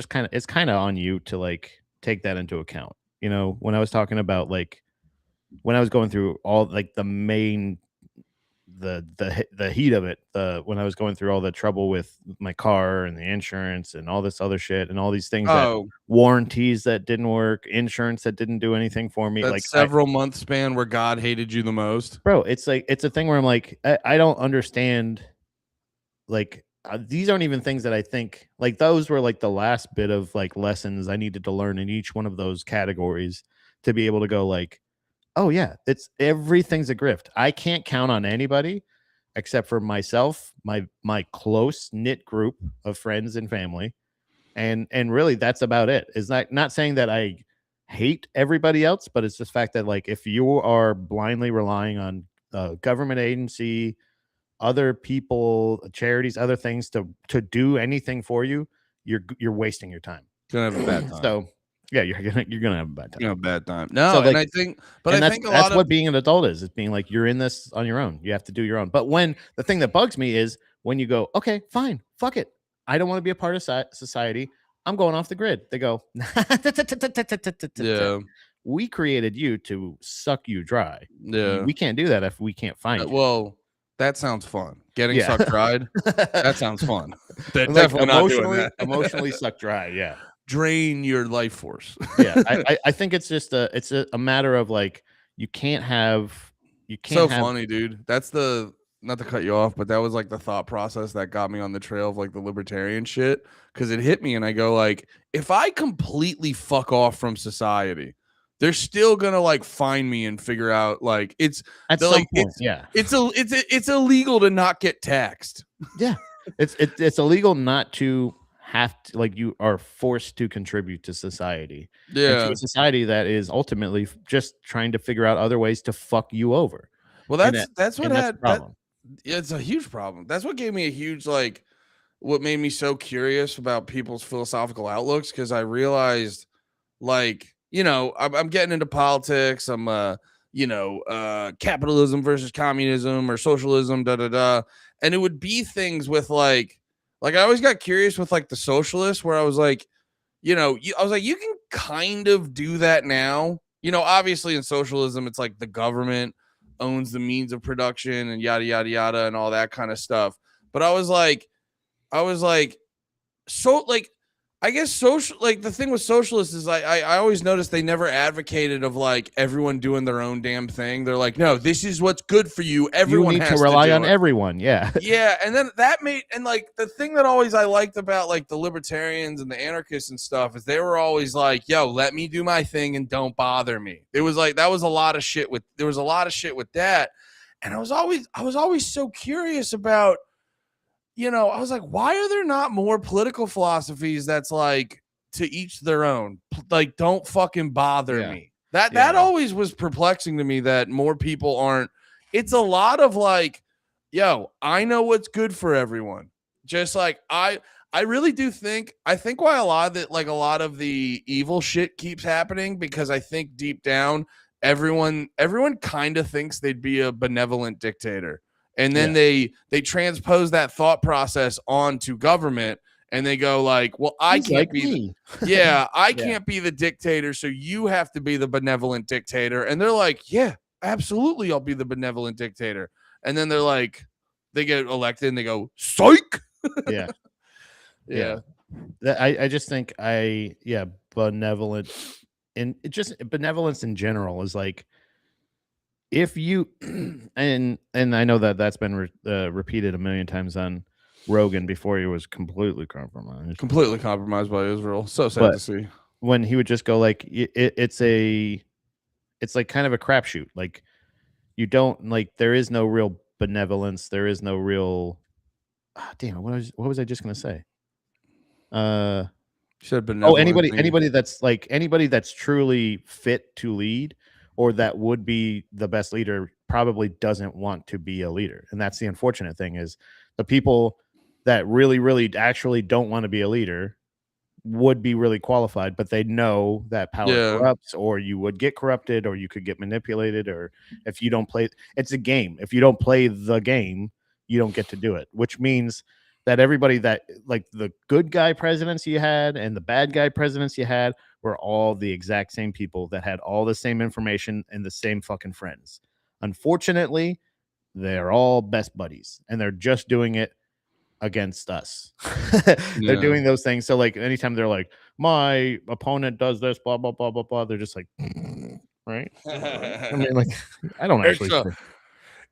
kind of on you to like take that into account. You know, when I was talking about like when I was going through all like the main the heat of it, the when I was going through all the trouble with my car and the insurance and all this other shit and all these things that Oh, warranties that didn't work, insurance that didn't do anything for me. that Like I several month span where God hated you the most. bro, it's like it's a thing where I'm like, I don't understand. Like these aren't even things that I think like those were like the last bit of like lessons I needed to learn in each one of those categories to be able to go like, oh yeah, it's everything's a grift. I can't count on anybody except for myself, my close knit group of friends and family, and really that's about it. It's not saying that I hate everybody else, but it's just fact that like if you are blindly relying on a government agency, other people, charities, other things to do anything for you, you're wasting your time. Gonna have a bad time. So yeah, you're gonna have a bad time. You know, bad time. So No, and like, I think, but I and think a that's lot of what being an adult is. It's being like you're in this on your own. You have to do your own. But when the thing that bugs me is when you go, okay, fine, fuck it. I don't want to be a part of society. I'm going off the grid. They go, yeah, we created you to suck you dry. yeah. We can't do that if we can't find you. Well, that sounds fun. Getting Yeah. sucked dried. That sounds fun. They're Like definitely not doing that. emotionally sucked dry. Yeah. Drain your life force. Yeah. I think it's just it's a matter of like you can't have So funny, dude. That's the not to cut you off, but that was like the thought process that got me on the trail of like the libertarian shit. Cause it hit me and I go, like, if I completely fuck off from society, they're still gonna like find me and figure out like it's at some like point. Yeah. it's illegal to not get taxed. Yeah. It's illegal not to have to like you are forced to contribute to society and to Yeah. a society that is ultimately just trying to figure out other ways to fuck you over. Well, And that's what that's the had that problem. it's a huge problem. That's what gave me a huge like what made me so curious about people's philosophical outlooks because I realized like I'm getting into politics. I'm capitalism versus communism or socialism, da da da, and it would be things with like I always got curious with like the socialists where I was like, I was like, you can kind of do that now. Obviously in socialism, it's like the government owns the means of production and yada yada yada and all that kind of stuff. But I was like, so like I guess social like the thing with socialists is I always noticed they never advocated of like everyone doing their own damn thing. They're like, no, this is what's good for you. Everyone you need has to rely do on it. everyone. Yeah. Yeah, and then that made and like the thing that always I liked about like the libertarians and the anarchists and stuff is they were always like, yo, let me do my thing and don't bother me. It was like that was a lot of shit with there was a lot of shit with that. And I was always so curious about I was like, why are there not more political philosophies that's like to each their own? Like, don't fucking bother me. That always was perplexing to me that more people aren't. It's a lot of like, yo, I know what's good for everyone. Just like I really do think I think why a lot of the evil shit keeps happening because I think deep down everyone kind of thinks they'd be a benevolent dictator and then they transpose that thought process onto government and they go like, well, I He's can't like be me. I can't be the dictator, so you have to be the benevolent dictator. And they're like, yeah, absolutely, I'll be the benevolent dictator. And then they're like, they get elected and they go, psych. Yeah. Yeah. I just think benevolent and benevolence in general is like if you and I know that that's been repeated a million times on Rogan before he was completely compromised. Completely compromised by Israel. So sad But to see. when he would just go like it's like kind of a crapshoot. Like you don't like there is no real benevolence. There is no real damn. What was I just gonna say? Should benevolent. Anybody that's like anybody that's truly fit to lead or that would be the best leader probably doesn't want to be a leader. And that's the unfortunate thing, is the people that really, really actually don't want to be a leader would be really qualified, but they know that power Yeah. corrupts, or you would get corrupted, or you could get manipulated, or if you don't play, it's a game. If you don't play the game, you don't get to do it, which means that everybody that, like, the good guy presidents you had and the bad guy presidents you had were all the exact same people that had all the same information and the same fucking friends. Unfortunately, they're all best buddies, and they're just doing it against us. They're doing those things. So, like, anytime they're like, my opponent does this, blah, blah, blah, blah, blah, they're just like, right? I mean, like, I don't actually.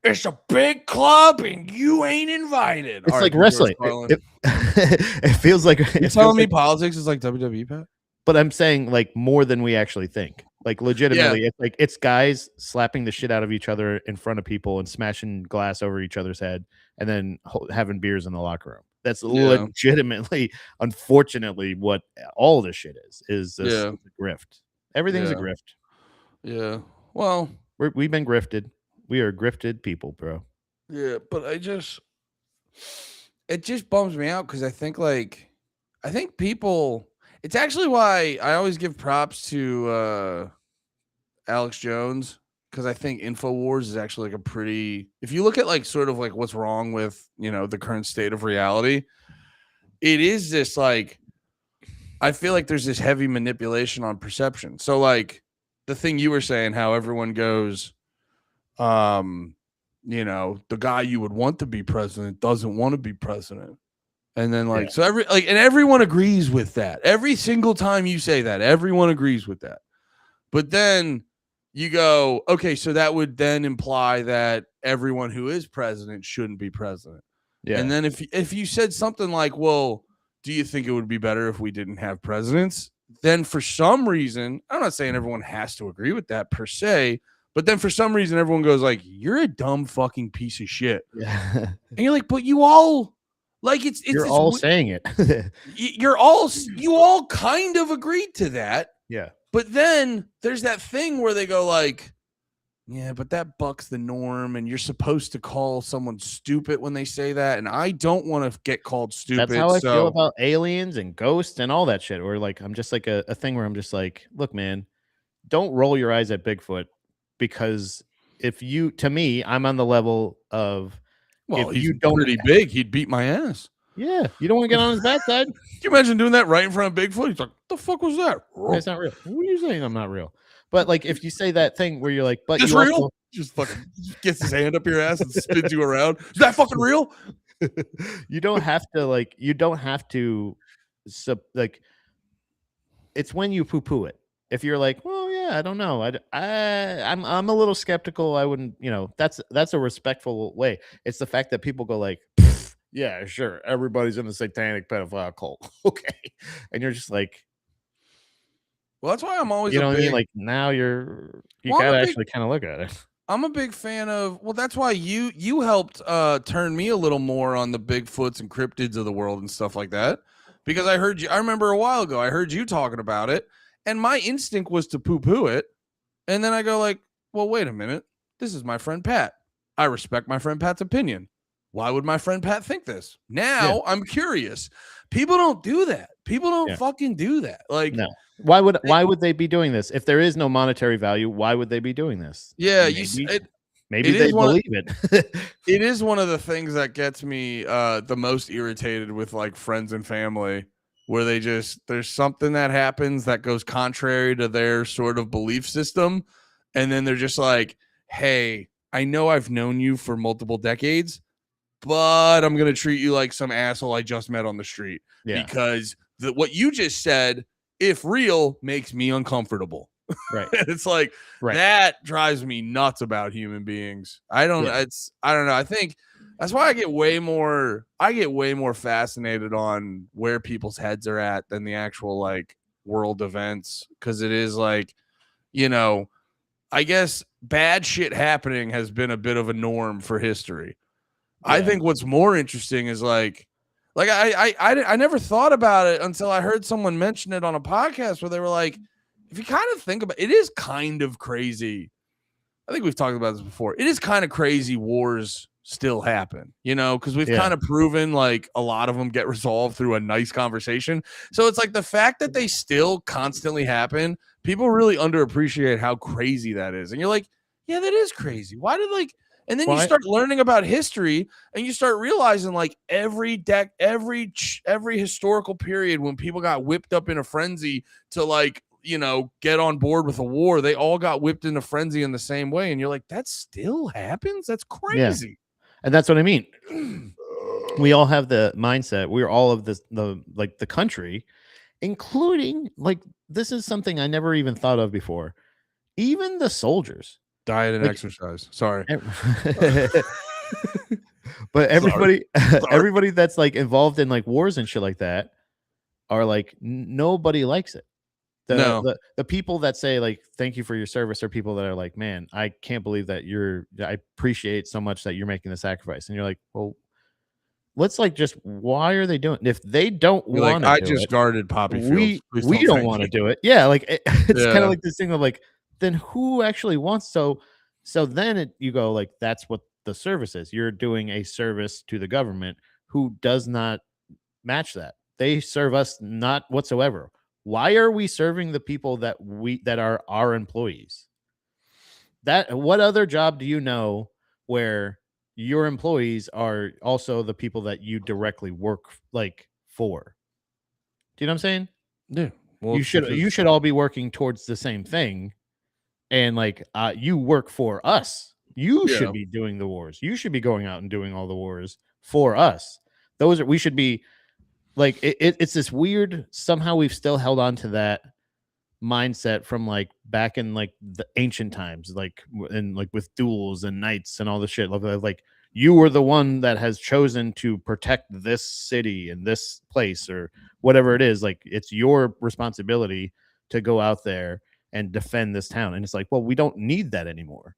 It's a big club and you ain't invited. It's like wrestling. It feels like you're telling me politics is like WWE, Pat? But I'm saying, like, more than we actually think. Like, legitimately, it's like it's guys slapping the shit out of each other in front of people and smashing glass over each other's head, and then having beers in the locker room. That's legitimately, unfortunately, what all this shit is this a grift. Everything's a grift. Yeah. Well, we've been grifted. We are grifted people, bro. Yeah, but it just bums me out because I think people. It's actually why I always give props to Alex Jones, because I think InfoWars is actually like a pretty. If you look at like sort of like what's wrong with the current state of reality, it is this like. I feel like there's this heavy manipulation on perception. So like the thing you were saying, how everyone goes, the guy you would want to be president doesn't want to be president. And then so everyone agrees with that. Every single time you say that, everyone agrees with that. But then you go, okay, so that would then imply that everyone who is president shouldn't be president. Yeah. And then if you said something like, well, do you think it would be better if we didn't have presidents? Then for some reason, I'm not saying everyone has to agree with that per se, but then for some reason everyone goes like, you're a dumb fucking piece of shit. Yeah. And you're like, but you all like you're all saying it. you all kind of agreed to that. Yeah. But then there's that thing where they go like, yeah, but that bucks the norm, and you're supposed to call someone stupid when they say that, and I don't want to get called stupid. That's how I feel about aliens and ghosts and all that shit. Or like, I'm just like a thing where I'm just like, look, man, don't roll your eyes at Bigfoot, because to me, I'm on the level of, well, if you don't pretty big, he'd beat my ass. Yeah, you don't want to get on his backside. Can you imagine doing that right in front of Bigfoot? He's like, "The fuck was that?" That's not real. What are you saying? I'm not real. But like, if you say that thing where you're like, "But it's real," just fucking gets his hand up your ass and spins you around. Is that fucking real? You don't have to like. You don't have to. Like, it's when you poo-poo it. If you're like, well, yeah, I don't know. I'm a little skeptical. I wouldn't, that's a respectful way. It's the fact that people go like, yeah, sure, everybody's in the satanic pedophile cult. Okay. And you're just like, well, that's why I'm always, what I mean? Like, now you gotta actually kind of look at it. I'm a big fan of, well, that's why you helped turn me a little more on the Bigfoots and cryptids of the world and stuff like that. Because I remember a while ago, I heard you talking about it. And my instinct was to poo-poo it. And then I go like, well, wait a minute. This is my friend Pat. I respect my friend Pat's opinion. Why would my friend Pat think this? Now I'm curious. People don't do that. People don't fucking do that. Like, no. Why would they be doing this? If there is no monetary value, why would they be doing this? Yeah, maybe they believe it. It is one of the things that gets me the most irritated with like friends and family, where there's something that happens that goes contrary to their sort of belief system. And then they're just like, hey, I know I've known you for multiple decades, but I'm going to treat you like some asshole I just met on the street. Yeah. Because what you just said, if real, makes me uncomfortable. Right. It's like, that drives me nuts about human beings. I don't know. I think that's why I get way more fascinated on where people's heads are at than the actual like world events. Cause it is like, I guess bad shit happening has been a bit of a norm for history. Yeah. I think what's more interesting is like I never thought about it until I heard someone mention it on a podcast where they were like, if you kind of think about it, it is kind of crazy I think we've talked about this before. It is kind of crazy wars still happen, because we've kind of proven like a lot of them get resolved through a nice conversation. So it's like the fact that they still constantly happen, people really underappreciate how crazy that is. And you're like, yeah, that is crazy. Why did and then you start learning about history and you start realizing like every historical period when people got whipped up in a frenzy to get on board with a war, they all got whipped into frenzy in the same way. And you're like, that still happens? That's crazy. Yeah. And that's what I mean. We all have the mindset. We're all of the country, including this is something I never even thought of before. Even the soldiers. Diet and exercise. Sorry. But everybody that's involved in wars and shit like that are nobody likes it. The people that say thank you for your service are people that are like, man, I can't believe that I appreciate so much that you're making the sacrifice. And you're like, well, let's just why are they doing it? If they don't want to, I just guarded poppy fields. We don't want to do it. Yeah, it's kind of like this thing of then who actually wants so then you go that's what the service is. You're doing a service to the government who does not match that. They serve us not whatsoever. Why are we serving the people that are our employees? What other job do you know where your employees are also the people that you directly work for? Do you know what I'm saying? Yeah. Well, you should all be working towards the same thing. And you work for us. You should be doing the wars. You should be going out and doing all the wars for us. We should be it's this weird, somehow we've still held on to that mindset from back in the ancient times, and with duels and knights and all the shit. You were the one that has chosen to protect this city and this place or whatever it is. It's your responsibility to go out there and defend this town. And it's well, we don't need that anymore.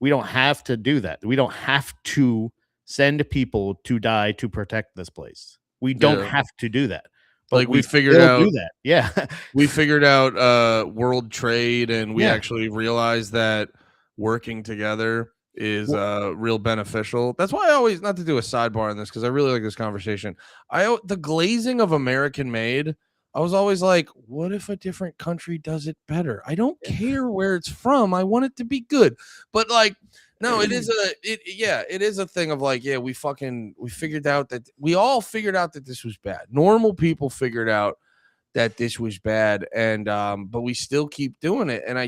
We don't have to do that. We don't have to send people to die to protect this place. We don't have to do that. But we figured out do that. Yeah. We figured out world trade, and we actually realized that working together is real beneficial. That's why I always, not to do a sidebar on this because I really like this conversation. The glazing of American made, I was always like, what if a different country does it better? I don't care where it's from. I want it to be good. But no, it is a thing of we figured out that we all figured out that this was bad. Normal people figured out that this was bad, and but we still keep doing it. And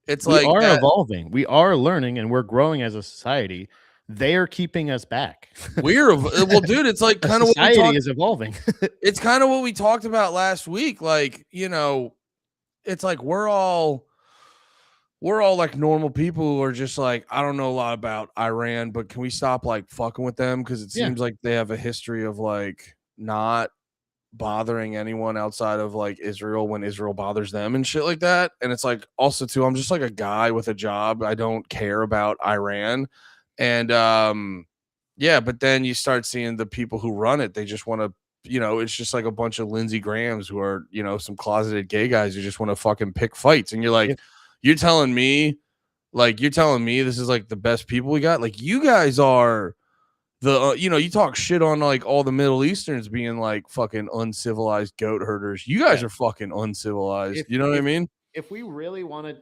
it's we are evolving, we are learning, and we're growing as a society. They are keeping us back. Well, dude, it's kind of society is evolving. It's kind of what we talked about last week. It's we're all normal people who are just I don't know a lot about Iran, but can we stop fucking with them? Because it seems like they have a history of not bothering anyone outside of Israel when Israel bothers them and shit like that. And it's also too, I'm just a guy with a job. I don't care about Iran. And but then you start seeing the people who run it, they just want to, it's just a bunch of Lindsey Grahams who are, some closeted gay guys who just want to fucking pick fights. And you're you're telling me this is the best people we got? You guys are the you talk shit on all the Middle Easterns being fucking uncivilized goat herders. You guys are fucking uncivilized. You know what I mean? If we really wanted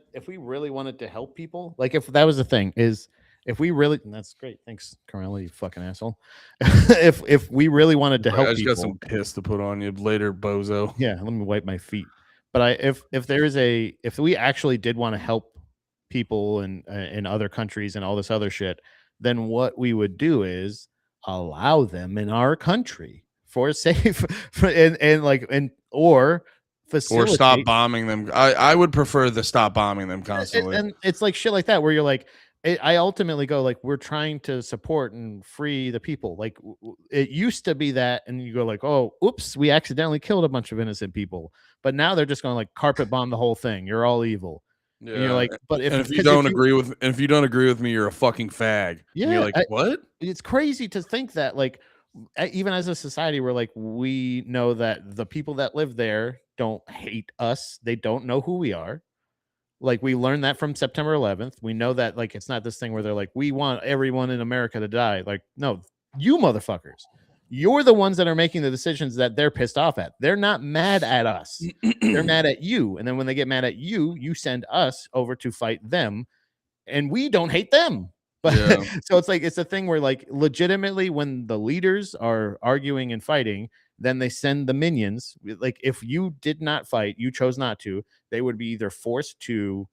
to help people, if that was the thing, is if we really, that's great. Thanks, Carmelo, you fucking asshole. if we really wanted to help I just people, got some piss to put on you later, bozo. Yeah, let me wipe my feet. But if we actually did want to help people in other countries and all this other shit, then what we would do is allow them in our country for safe or facilitate, or stop bombing them. I would prefer the stop bombing them constantly. And it's shit like that where you're I ultimately go we're trying to support and free the people. It used to be that, and you go oh, oops, we accidentally killed a bunch of innocent people, but now they're just going carpet bomb the whole thing. You're all evil. Yeah. And you're but if you don't agree with me, you're a fucking fag. Yeah, and you're what? It's crazy to think that even as a society, we're we know that the people that live there don't hate us. They don't know who we are. Like, we learned that from September 11th. We know that, like, it's not this thing where they're like, we want everyone in America to die. Like, no, you motherfuckers, you're the ones that are making the decisions that they're pissed off at. They're not mad at us. They're mad at you. And then when they get mad at you, you send us over to fight them, and we don't hate them. But Yeah. so it's like, it's a thing where, like, legitimately, when the leaders are arguing and fighting, then they send the minions. Like, if you did not fight, you chose not to, they would be either forced to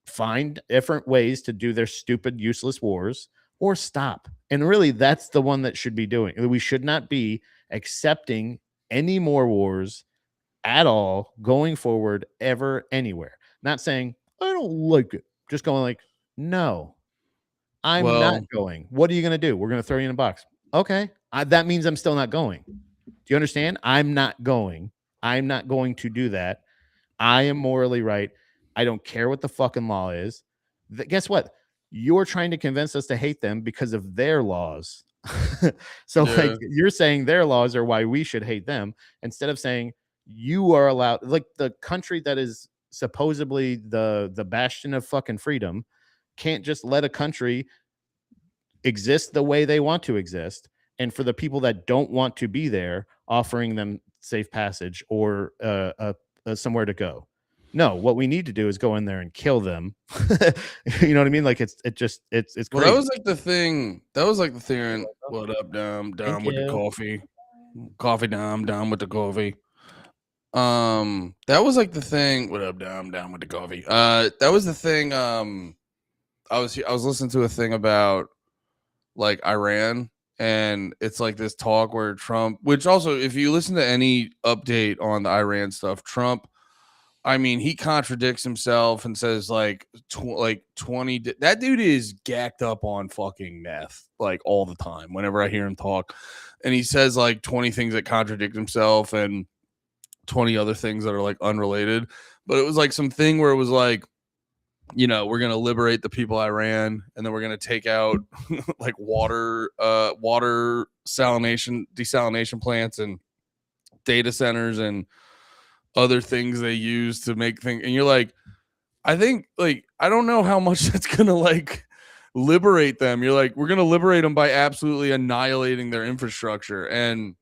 find different ways to do their stupid, useless wars, or stop. And really, that's the one that should be doing. We should not be accepting any more wars at all going forward, ever, anywhere. Not saying, I don't like it. Just going like, no, I'm not Well, going. What are you going to do? We're going to throw you in a box. Okay. That means I'm still not going. Do you understand? I'm not going. I'm not going to do that. I am morally right. I don't care what the fucking law is. Guess what? You're trying to convince us to hate them because of their laws. So, like, yeah. you're saying their laws are why we should hate them, instead of saying you are allowed, like, the country that is supposedly the bastion of fucking freedom can't just let a country exist the way they want to exist, and for the people that don't want to be there, offering them safe passage or somewhere to go. No, what we need to do is go in there and kill them. You know what I mean? Like, it's Well, crazy. that was like the thing. That was like the theory. What up, Dom? Thank Dom with the you. coffee. Coffee, Dom. Dom with the coffee. That was like the thing. What up, Dom? Dom with the coffee. That was the thing. I was listening to a thing about like Iran, and it's like this talk where Trump, which also, if you listen to any update on the Iran stuff, Trump, I mean, he contradicts himself and says like 20. That dude is gacked up on fucking meth like all the time. Whenever I hear him talk, and he says like 20 things that contradict himself and 20 other things that are like unrelated. But it was like something where it was like, you know, we're gonna liberate the people of Iran, and then we're gonna take out like water desalination plants and data centers and other things they use to make things. And you're like, I think, like, I don't know how much that's gonna like liberate them. You're like, we're gonna liberate them by absolutely annihilating their infrastructure. And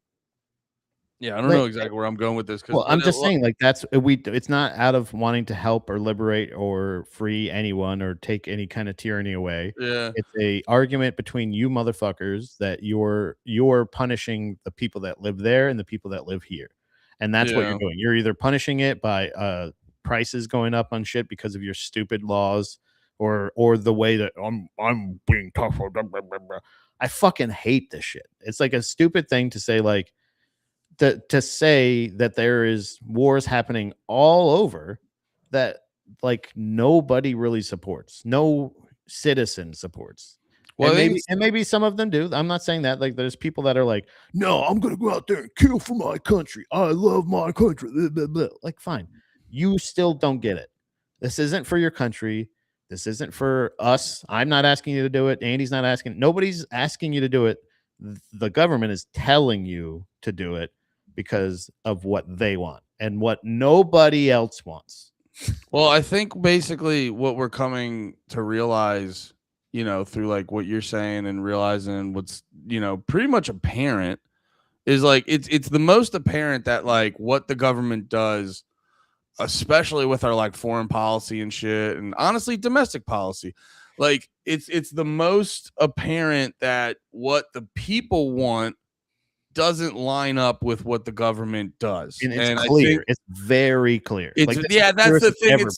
yeah, I don't know Like, exactly where I'm going with this, because well, I'm just saying, like, that's it's not out of wanting to help or liberate or free anyone or take any kind of tyranny away. yeah, It's a argument between you motherfuckers that you're punishing the people that live there and the people that live here. And that's what you're yeah. doing. You're either punishing it by prices going up on shit because of your stupid laws, or the way that I'm being tough. Blah, blah, blah, blah. I fucking hate this shit. It's like a stupid thing to say, like, to say that there is wars happening all over that, like, nobody really supports, no citizen supports. Well, I think And maybe some of them do. I'm not saying that. Like, there's people that are like, no, I'm gonna go out there and kill for my country. I love my country. Blah, blah, blah. Like, fine. You still don't get it. This isn't for your country. This isn't for us. I'm not asking you to do it. Andy's not asking. Nobody's asking you to do it. The government is telling you to do it because of what they want and what nobody else wants. Well, I think basically what we're coming to realize, you know, through like what you're saying and realizing what's, you know, pretty much apparent, is like it's the most apparent that like what the government does, especially with our like foreign policy and shit, and honestly domestic policy, like it's the most apparent that what the people want doesn't line up with what the government does. And it's And I clear. think It's very clear. it's, Like, this is yeah, the that's clearest the it's thing. ever been.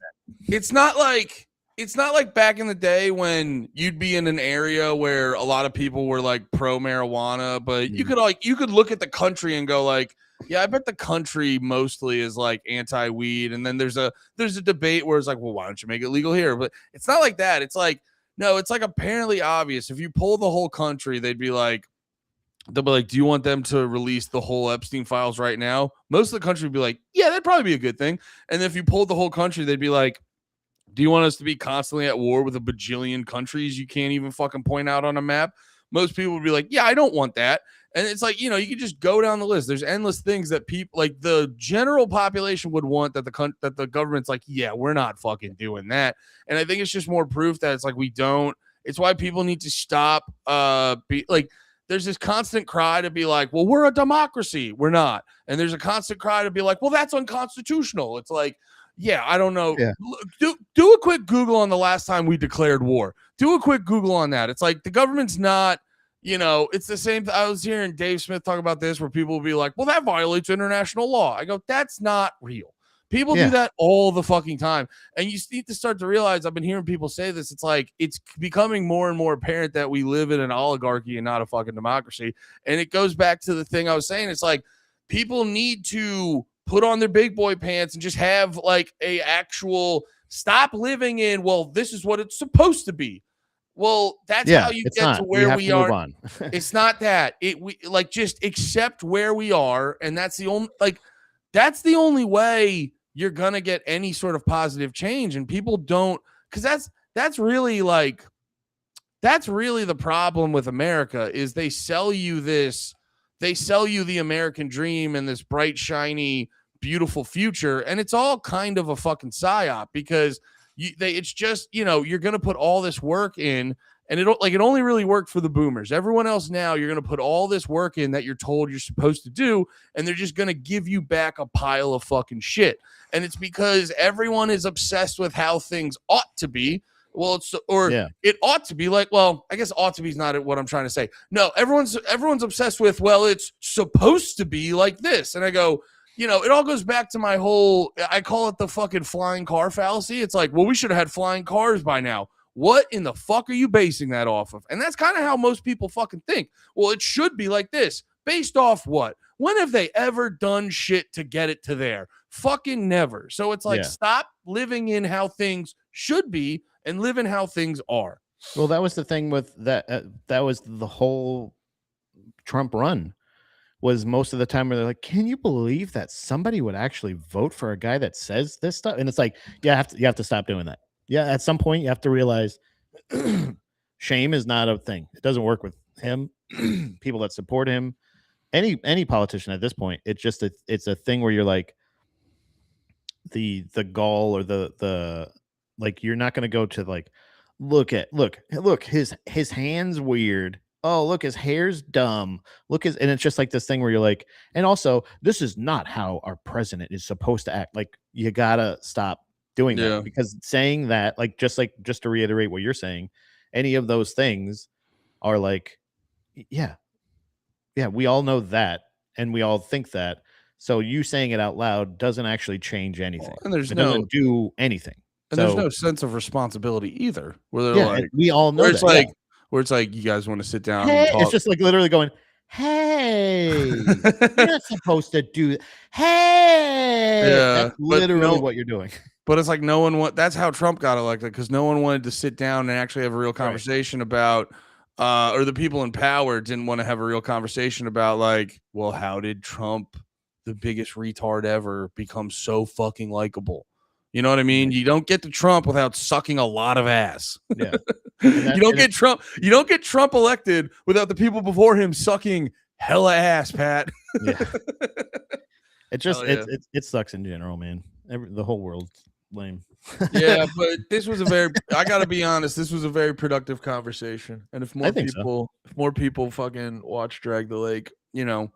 It's not like back in the day when you'd be in an area where a lot of people were like pro marijuana, but you could look at the country and go like, yeah, I bet the country mostly is like anti weed. And then there's a debate where it's like, well, why don't you make it legal here? But it's not like that. It's like, no, it's like apparently obvious. If you poll the whole country, they'll be like, do you want them to release the whole Epstein files right now? Most of the country would be like, yeah, that'd probably be a good thing. And if you polled the whole country, they'd be like, do you want us to be constantly at war with a bajillion countries you can't even fucking point out on a map? Most people would be like, yeah, I don't want that. And it's like, you know, you can just go down the list. There's endless things that people, like the general population, would want that the government's like, yeah, we're not fucking doing that. And I think it's just more proof that it's like we don't. It's why people need to stop. There's this constant cry to be like, well, we're a democracy. We're not. And there's a constant cry to be like, well, that's unconstitutional. It's like, yeah, I don't know. Yeah. Do a quick Google on the last time we declared war. Do a quick Google on that. It's like the government's not, you know, it's the same. I was hearing Dave Smith talk about this where people will be like, well, that violates international law. I go, that's not real. People do that all the fucking time. And you need to start to realize, I've been hearing people say this, it's like it's becoming more and more apparent that we live in an oligarchy and not a fucking democracy. And it goes back to the thing I was saying. It's like people need to put on their big boy pants and just have like a actual stop living in, well, this is what it's supposed to be. Well, that's how you get to where we are. It's not that. We like just accept where we are, and that's the only way you're gonna get any sort of positive change. And people don't, because that's really the problem with America is they sell you the American dream and this bright, shiny, beautiful future, and it's all kind of a fucking psyop because it's just, you know, you're gonna put all this work in. And it only really worked for the boomers. Everyone else now, you're going to put all this work in that you're told you're supposed to do, and they're just going to give you back a pile of fucking shit. And it's because everyone is obsessed with how things ought to be. Well, it ought to be like, well, I guess ought to be is not what I'm trying to say. No, everyone's obsessed with, well, it's supposed to be like this. And I go, you know, it all goes back to my whole, I call it the fucking flying car fallacy. It's like, well, we should have had flying cars by now. What in the fuck are you basing that off of? And that's kind of how most people fucking think. Well, it should be like this. Based off what? When have they ever done shit to get it to there? Fucking never. So it's like, stop living in how things should be and live in how things are. Well, that was the thing with that. That was the whole Trump run. Was most of the time where they're like, can you believe that somebody would actually vote for a guy that says this stuff? And it's like, yeah, you have to stop doing that. Yeah, at some point you have to realize shame is not a thing. It doesn't work with him. People that support him, any politician at this point, it's just it's a thing where you're like the gall or the like you're not going to go to like look his hands weird. Oh, look, his hair's dumb. And it's just like this thing where you're like, and also this is not how our president is supposed to act. Like you gotta stop doing that, because saying that, just to reiterate what you're saying, any of those things are like, yeah, we all know that and we all think that. So you saying it out loud doesn't actually change anything. And it doesn't do anything. And there's no sense of responsibility either. Where they're like, we all know where it's like you guys want to sit down and talk. It's just like literally going, hey, you're not supposed to do that. Hey, that's literally what you're doing. But it's like that's how Trump got elected, because no one wanted to sit down and actually have a real conversation about, or the people in power didn't want to have a real conversation about, like, well, how did Trump, the biggest retard ever, become so fucking likable? You know what I mean? You don't get to Trump without sucking a lot of ass. Yeah. You don't get Trump elected without the people before him sucking hella ass, Pat. Yeah. It just it sucks in general, man. The whole world's lame. Yeah, but this was I gotta be honest, this was a very productive conversation. And if more people fucking watch Drag the Lake, you know,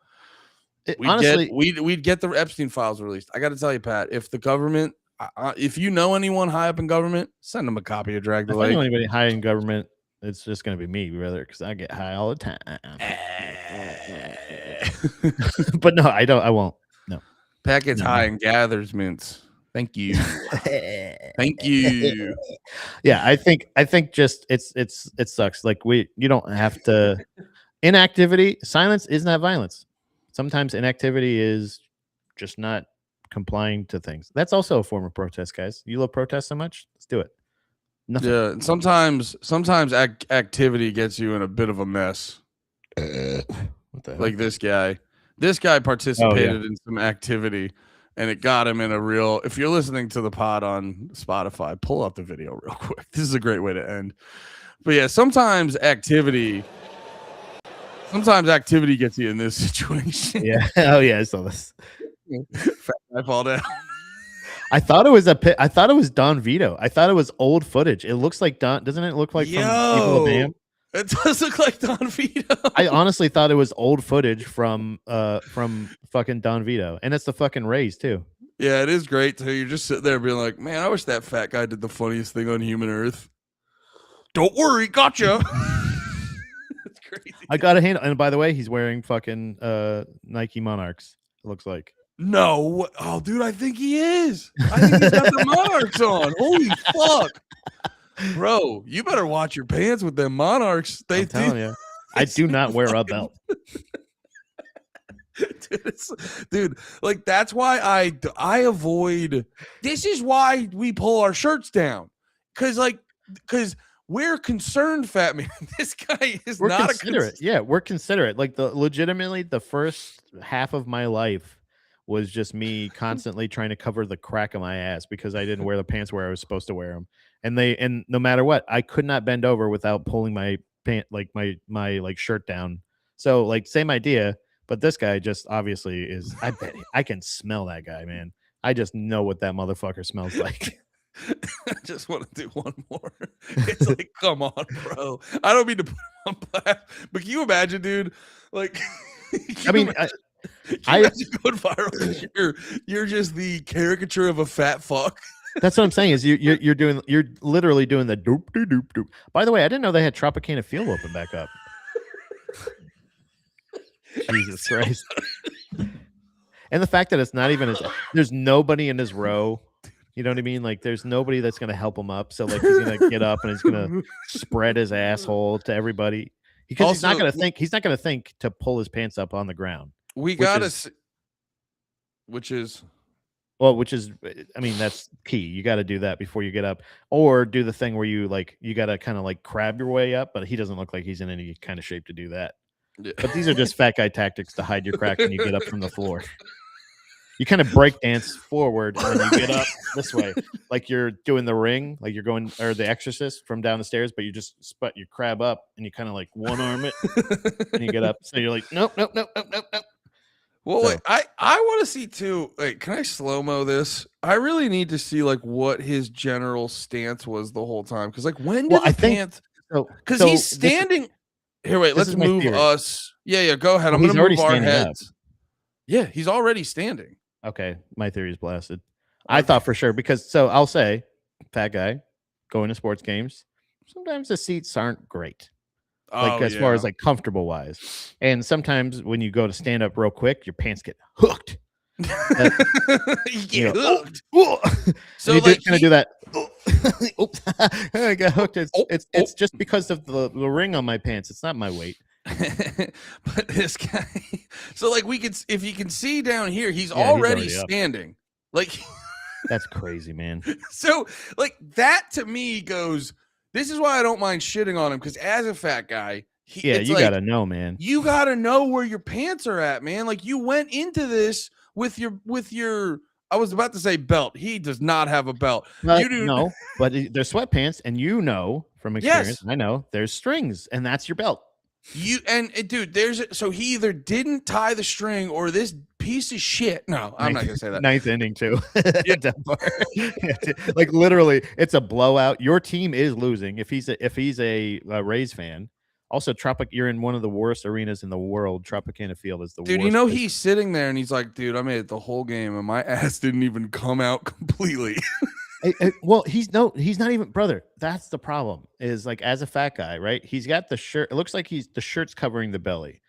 we'd get the Epstein files released. I gotta tell you, Pat, if the government, if you know anyone high up in government, send them a copy of Drag the Lake. If I know anybody high in government, it's just gonna be me, rather, because I get high all the time. But no, I don't. I won't. No. Pat gets high and gathers mints. Thank you. Thank you. Yeah, I think just it sucks. Like you don't have to. Inactivity, silence is not violence. Sometimes inactivity is just not complying to things. That's also a form of protest, guys. You love protest so much, let's do it. Nothing. Yeah, and sometimes activity gets you in a bit of a mess. What the hell? Like this guy participated in some activity, and it got him in a real. If you're listening to the pod on Spotify, pull up the video real quick. This is a great way to end. But yeah, sometimes activity Sometimes activity gets you in this situation. Yeah. Oh yeah, I saw this. Fat guy fall down. I thought it was I thought it was Don Vito. I thought it was old footage. It looks like Don. Doesn't it look like from Evil of Bam? It does look like Don Vito. I honestly thought it was old footage from fucking Don Vito, and it's the fucking Rays too. Yeah, it is great too. You're just sitting there being like, man, I wish that fat guy did the funniest thing on human earth. Don't worry, gotcha. It's crazy. I got a hand. And by the way, he's wearing fucking Nike Monarchs. It looks like. No, oh, dude, I think he is. I think he's got the Monarchs on. Holy fuck, bro! You better watch your pants with them Monarchs. I'm telling you, I do not wear a belt. Dude, like that's why I avoid. This is why we pull our shirts down, because we're concerned, fat man. This guy is we're not considerate. Yeah, we're considerate. Like legitimately, the first half of my life was just me constantly trying to cover the crack of my ass because I didn't wear the pants where I was supposed to wear them, and no matter what, I could not bend over without pulling my my like shirt down. So like same idea. But this guy just obviously is. I bet I can smell that guy, man. I just know what that motherfucker smells like. I just want to do one more. It's like, come on, bro. I don't mean to put him on blast, but can you imagine, dude? Like, I mean, I going viral. You're just the caricature of a fat fuck. That's what I'm saying. Is you're literally doing the doop doop doop doop. By the way, I didn't know they had Tropicana Field open back up. Jesus Christ. And the fact that it's not even there's nobody in his row. You know what I mean? Like there's nobody that's gonna help him up. So like he's gonna get up and he's gonna spread his asshole to everybody. Because he's not gonna think to pull his pants up on the ground. Which is I mean, that's key. You got to do that before you get up, or do the thing where you got to kind of like crab your way up, but he doesn't look like he's in any kind of shape to do that. Yeah. But these are just fat guy tactics to hide your crack when you get up from the floor. You kind of break dance forward and then you get up this way, like you're doing the Ring, like you're going, or the Exorcist from down the stairs, but you just you crab up and you kind of like one arm it and you get up. So you're like, nope. Well, so. Wait, I want to see too. Wait, can I slow-mo this? I really need to see like what his general stance was the whole time. Because like when did pants? Because he's standing. Here, wait. Let's move us. Yeah. Go ahead. I'm going to move our heads. Up. Yeah, he's already standing. Okay, my theory is blasted. I thought for sure because I'll say, fat guy going to sports games. Sometimes the seats aren't great. Like as far as like comfortable wise, and sometimes when you go to stand up real quick, your pants get hooked. You get hooked. So you kind of do that. Oops, I got hooked. It's just because of the ring on my pants. It's not my weight. But this guy, so like if you can see down here, he's already standing. Like that's crazy, man. So like that to me goes. This is why I don't mind shitting on him because as a fat guy, you gotta know, man. You gotta know where your pants are at, man. Like you went into this with your. I was about to say belt. He does not have a belt. You do no, but they're sweatpants, and you know from experience. Yes. I know there's strings, and that's your belt. Dude, so he either didn't tie the string or this piece of shit. No, I'm not gonna say that. Ninth inning too. Like literally, it's a blowout. Your team is losing. If he's a Rays fan. Also, you're in one of the worst arenas in the world. Tropicana Field is the worst. Dude, you know he's sitting there and he's like, dude, I made it the whole game and my ass didn't even come out completely. Well, he's not even, brother. That's the problem. Is like as a fat guy, right? He's got the shirt. It looks like the shirt's covering the belly.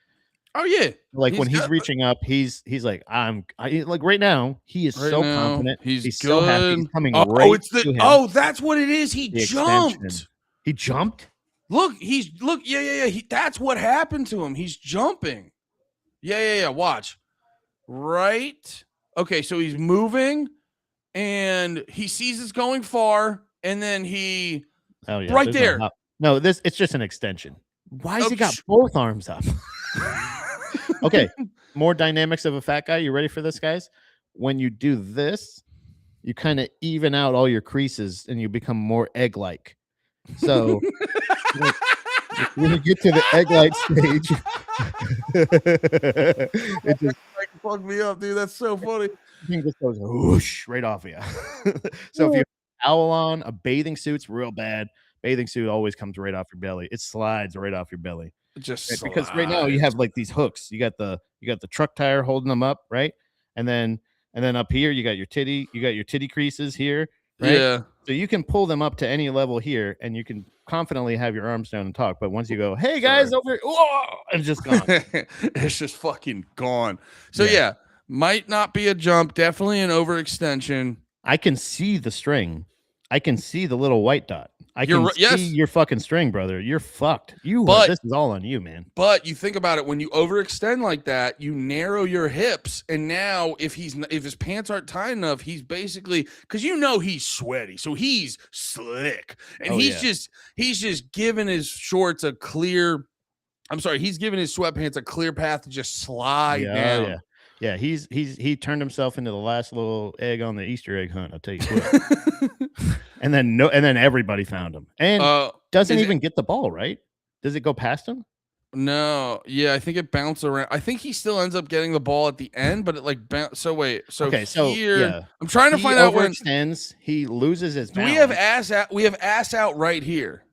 Oh yeah. Like when he's reaching up, he's like, like right now, he is so confident. He's so happy. He's coming that's what it is. He jumped. Extension. He jumped. Look. Yeah. That's what happened to him. He's jumping. Yeah. Watch. Right. Okay. So he's moving. And he sees it's going far, and then right there. No, it's just an extension. Why has he got both arms up? Okay, more dynamics of a fat guy. You ready for this, guys? When you do this, you kind of even out all your creases, and you become more egg-like. So when you get to the egg light stage, it just fucked me up, dude. That's so funny. Thing just goes whoosh right off of you. So if you have a towel on, a bathing suit's real bad. Bathing suit always comes right off your belly. It slides right off your belly. Just because right now you have like these hooks. You got the truck tire holding them up, right? And then up here you got your titty creases here, right? Yeah. So you can pull them up to any level here, and you can confidently have your arms down and talk. But once you go, hey guys, over here, it's just gone. It's just fucking gone. So yeah, might not be a jump, definitely an overextension. I can see the string. I can see the little white dot. I can see your fucking string, brother. You're fucked. This is all on you, man. But you think about it, when you overextend like that, you narrow your hips, and now if his pants aren't tight enough, he's basically, because he's sweaty, so he's slick, and he's just giving his shorts a clear. I'm sorry, he's giving his sweatpants a clear path to just slide down. Yeah, he turned himself into the last little egg on the Easter egg hunt. I'll tell you what. and then everybody found him, and doesn't even get the ball, right? Does it go past him? No, yeah, I think it bounced around. I think he still ends up getting the ball at the end, but it like so wait, so here I'm trying to find out when he loses his balance. We have ass out right here.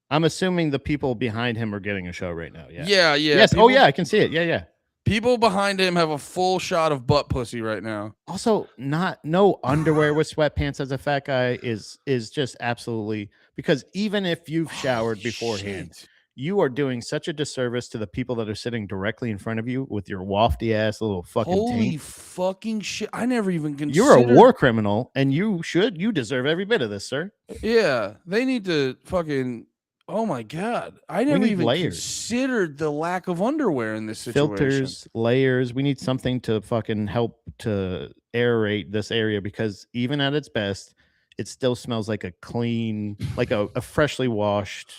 I'm assuming the people behind him are getting a show right now. Yeah. Yes. People, I can see it. Yeah. People behind him have a full shot of butt pussy right now. Also, no underwear with sweatpants as a fat guy is just absolutely, because even if you've showered beforehand, you are doing such a disservice to the people that are sitting directly in front of you with your wafty ass little fucking holy tank. Fucking shit. I never even considered. You're a war criminal, and you deserve every bit of this, sir. Yeah, they need to fucking. Oh my god! I never even considered the lack of underwear in this situation. Filters, layers. We need something to fucking help to aerate this area, because even at its best, it still smells like a clean, like a freshly washed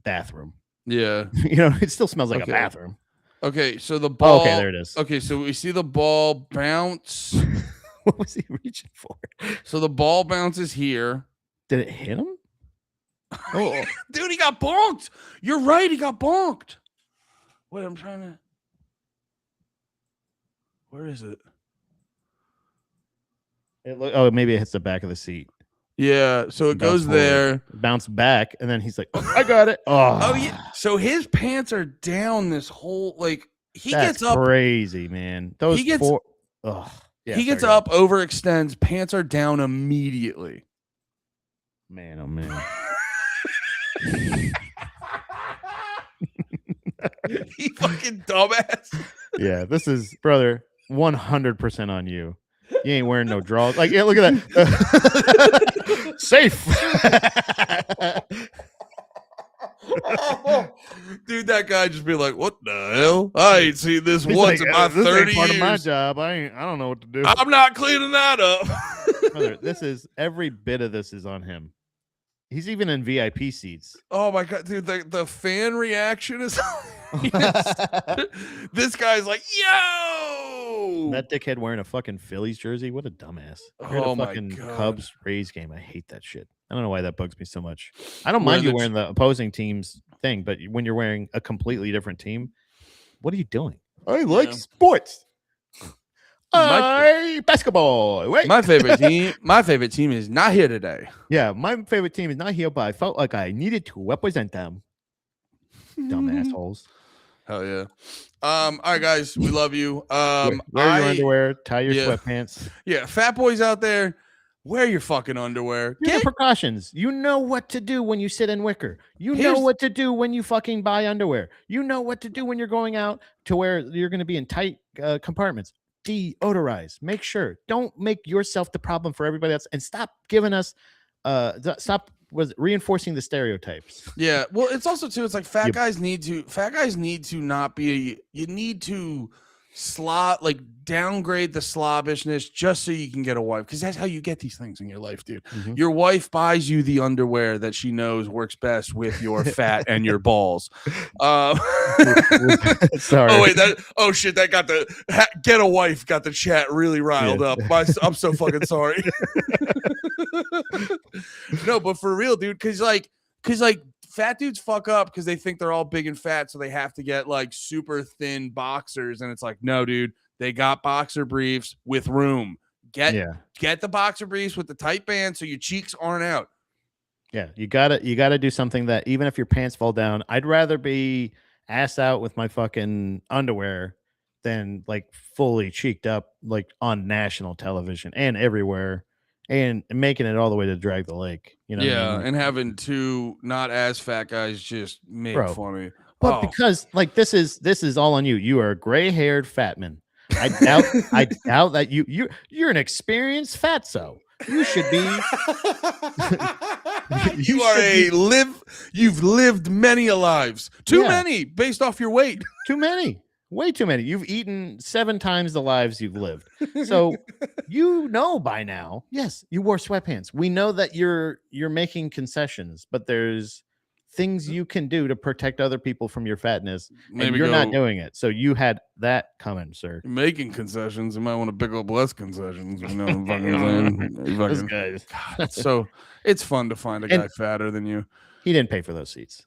bathroom. Yeah, it still smells like a bathroom. Okay, so the ball. Okay, there it is. Okay, so we see the ball bounce. What was he reaching for? So the ball bounces here. Did it hit him? Oh, dude, he got bonked. You're right, he got bonked. Wait, I'm trying to. Where is it? Maybe it hits the back of the seat. Yeah, so it goes there, bounce back, and then he's like, "Oh, I got it." Oh yeah. So his pants are down this whole he gets up. Crazy, man. He gets up, overextends, pants are down immediately. Man, oh man. He fucking dumbass. Yeah, this is, brother, 100% on you. You ain't wearing no drawers. Look at that. Safe. Dude, that guy just be like, what the hell? I ain't seen this once in my 30 years. Part of my job. I don't know what to do. I'm not cleaning that up. Brother, every bit of this is on him. He's even in VIP seats. Oh my god, dude! The fan reaction is. This guy's like, "Yo!" That dickhead wearing a fucking Phillies jersey. What a dumbass! Oh my fucking god! Cubs Rays game. I hate that shit. I don't know why that bugs me so much. I don't mind you wearing the opposing team's thing, but when you're wearing a completely different team, what are you doing? I like sports. Basketball. Wait. My favorite team is not here today. Yeah, my favorite team is not here, but I felt like I needed to represent them. Dumb assholes. Hell yeah. All right, guys, we love you. Wear your underwear, tie your sweatpants. Yeah, fat boys out there, wear your fucking underwear. Get precautions. You know what to do when you sit in wicker. You know what to do when you fucking buy underwear. You know what to do when you're going out to where you're going to be in tight compartments. Deodorize. Make sure. Don't make yourself the problem for everybody else, and stop giving us reinforcing the stereotypes. Yeah. Well, it's also too, it's like fat guys need to not be you need to downgrade the slobbishness just so you can get a wife, because that's how you get these things in your life, dude. Mm-hmm. Your wife buys you the underwear that she knows works best with your fat and your balls. Sorry. Oh wait, that got the get a wife got the chat really riled up. I'm so fucking sorry. No, but for real, dude, because fat dudes fuck up because they think they're all big and fat, so they have to get like super thin boxers, and it's like, no, dude, they got boxer briefs with room. Get the boxer briefs with the tight band so your cheeks aren't out. Yeah, you gotta do something that even if your pants fall down, I'd rather be ass out with my fucking underwear than like fully cheeked up like on national television and everywhere and making it all the way to Drag the Lake. You know what I mean? Like, And having two not as fat guys just make bro, fun of me. but because like this is all on you. You are a gray-haired fat man. I doubt that you're an experienced fatso. You should be. You've lived many a lives. Too many based off your weight. Too many. Way too many. You've eaten 7 times the lives you've lived. So you know by now. Yes, you wore sweatpants. We know that you're making concessions, but there's things you can do to protect other people from your fatness. And you're not doing it. So you had that coming, sir. Making concessions. You might want to pick up less concessions. You know what I'm fucking saying? God, so it's fun to find a guy fatter than you. He didn't pay for those seats.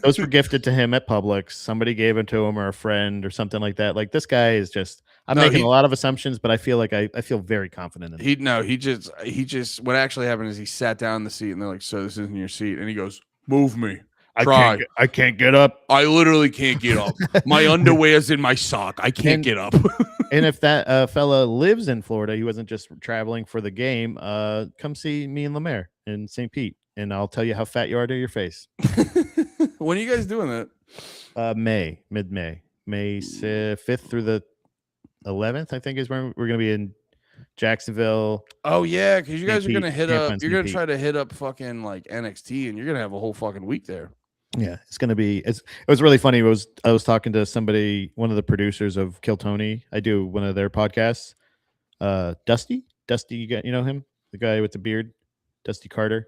Those were gifted to him at Publix. Somebody gave it to him or a friend or something like that. Like this guy is just, I'm making a lot of assumptions, but I feel like I feel very confident in him. He just, what actually happened is he sat down in the seat and they're like, so this isn't your seat. And he goes, move me. Try. I can't get up. I literally can't get up. My underwear's in my sock. I can't get up. And if that fella lives in Florida, he wasn't just traveling for the game. Come see me and Lemaire in St. Pete, and I'll tell you how fat you are to your face. When are you guys doing that? Mid-May, May 5th through the 11th, I think is when we're going to be in Jacksonville. Oh yeah, because you guys are going to hit up. You're going to try to hit up fucking like NXT, and you're going to have a whole fucking week there. Yeah, it's gonna be. It was really funny. I was talking to somebody, one of the producers of Kill Tony. I do one of their podcasts. Dusty, you know him, the guy with the beard, Dusty Carter.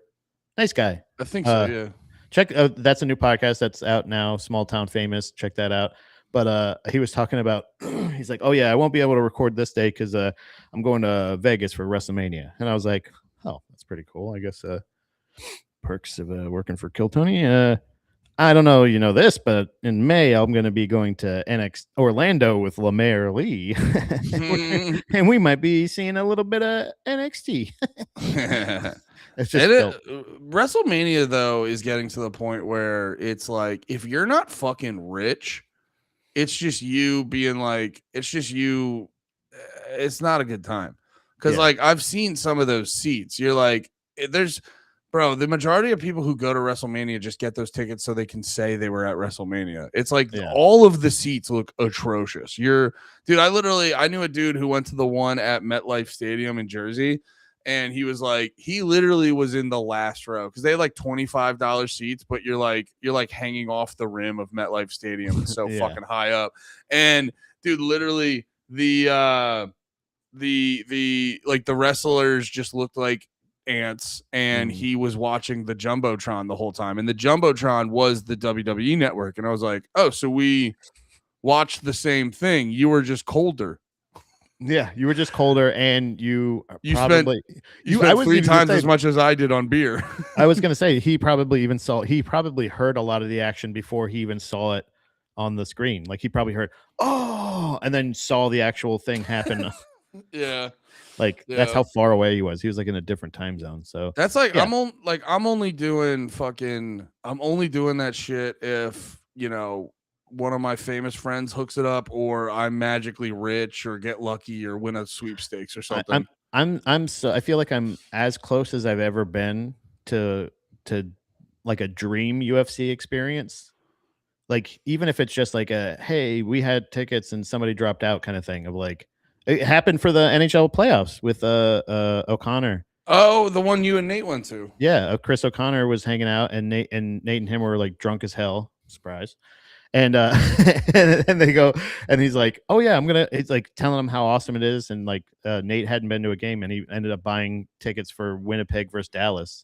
Nice guy. I think so. Yeah. Check. That's a new podcast that's out now. Small Town Famous. Check that out. But he was talking about. He's like, oh yeah, I won't be able to record this day because I'm going to Vegas for WrestleMania. And I was like, oh, that's pretty cool. I guess perks of working for Kill Tony. I don't know, you know this, but in May I'm going to be going to NXT Orlando with Lemaire Lee, and we might be seeing a little bit of NXT. It's just WrestleMania though is getting to the point where it's like if you're not fucking rich, it's just you being like it's just you. It's not a good time because like I've seen some of those seats. You're like there's. Bro, the majority of people who go to WrestleMania just get those tickets so they can say they were at WrestleMania. It's like all of the seats look atrocious. Dude, I knew a dude who went to the one at MetLife Stadium in Jersey, and he was like, he literally was in the last row because they had like $25 seats, but you're like hanging off the rim of MetLife Stadium. It's so fucking high up. And dude, literally the wrestlers just looked like ants, and he was watching the Jumbotron the whole time, and the Jumbotron was the WWE network, and I was like, oh, so we watched the same thing. You were just colder. Yeah, you were just colder, and you spent 3 times as much as I did on beer. I was gonna say he probably heard a lot of the action before he even saw it on the screen. Like he probably heard and then saw the actual thing happen. Yeah. That's how far away he was. He was like in a different time zone. So that's like I'm only doing that shit if one of my famous friends hooks it up, or I'm magically rich, or get lucky, or win a sweepstakes or something. I feel like I'm as close as I've ever been to like a dream UFC experience. Like even if it's just like a hey, we had tickets and somebody dropped out kind of thing of like. It happened for the NHL playoffs with O'Connor. Oh, the one you and Nate went to. Yeah, Chris O'Connor was hanging out, and Nate and him were like drunk as hell. Surprise. And and they go, and he's like, "Oh yeah, He's like telling them how awesome it is, and like Nate hadn't been to a game, and he ended up buying tickets for Winnipeg versus Dallas,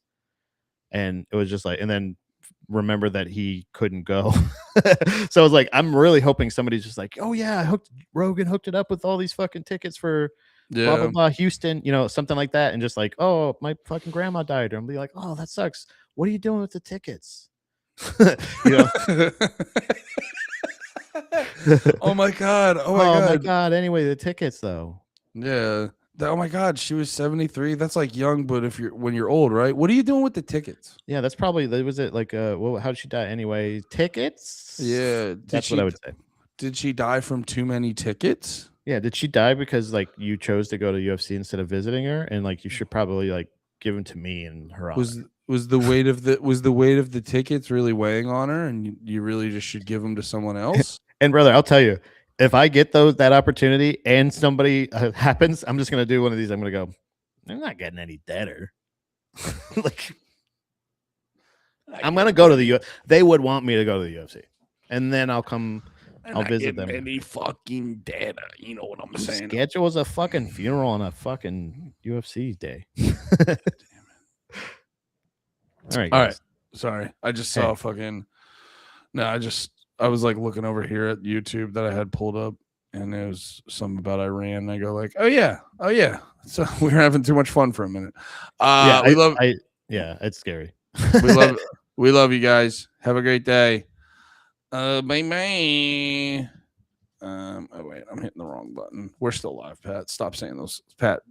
and it was just like, and then remember that he couldn't go. So I was like, I'm really hoping somebody's just like, oh yeah, Rogan hooked it up with all these fucking tickets for blah blah Yeah. blah, Houston, something like that, and just like, oh, my fucking grandma died, and be like, oh, that sucks. What are you doing with the tickets? you know. Oh my god. Oh my Oh my god. god. Anyway, the tickets though. Yeah. Oh my god, she was 73. That's like young, but when you're old, right? What are you doing with the tickets? Yeah, that's probably was it like well, how did she die anyway? Tickets? Yeah. That's what I would say. Did she die from too many tickets? Yeah, did she die because like you chose to go to UFC instead of visiting her, and like you should probably like give them to me in her honor. Was the weight of the tickets really weighing on her, and you really just should give them to someone else? And brother, I'll tell you, if I get that opportunity and somebody happens, I'm just gonna do one of these. I'm gonna go. They're not getting any better. Like, I'm gonna go to the UFC. They would want me to go to the UFC, and then I'll come. I'll visit them. Any fucking data, you know what I'm saying? Schedules a fucking funeral on a fucking UFC day. All right, guys. All right. Sorry, I just saw fucking. No, I was like looking over here at YouTube that I had pulled up, and it was something about Iran. And I go like, oh yeah. So we were having too much fun for a minute. Yeah, it's scary. we love you guys. Have a great day. Bye bye. Oh wait, I'm hitting the wrong button. We're still live, Pat. Stop saying those, Pat.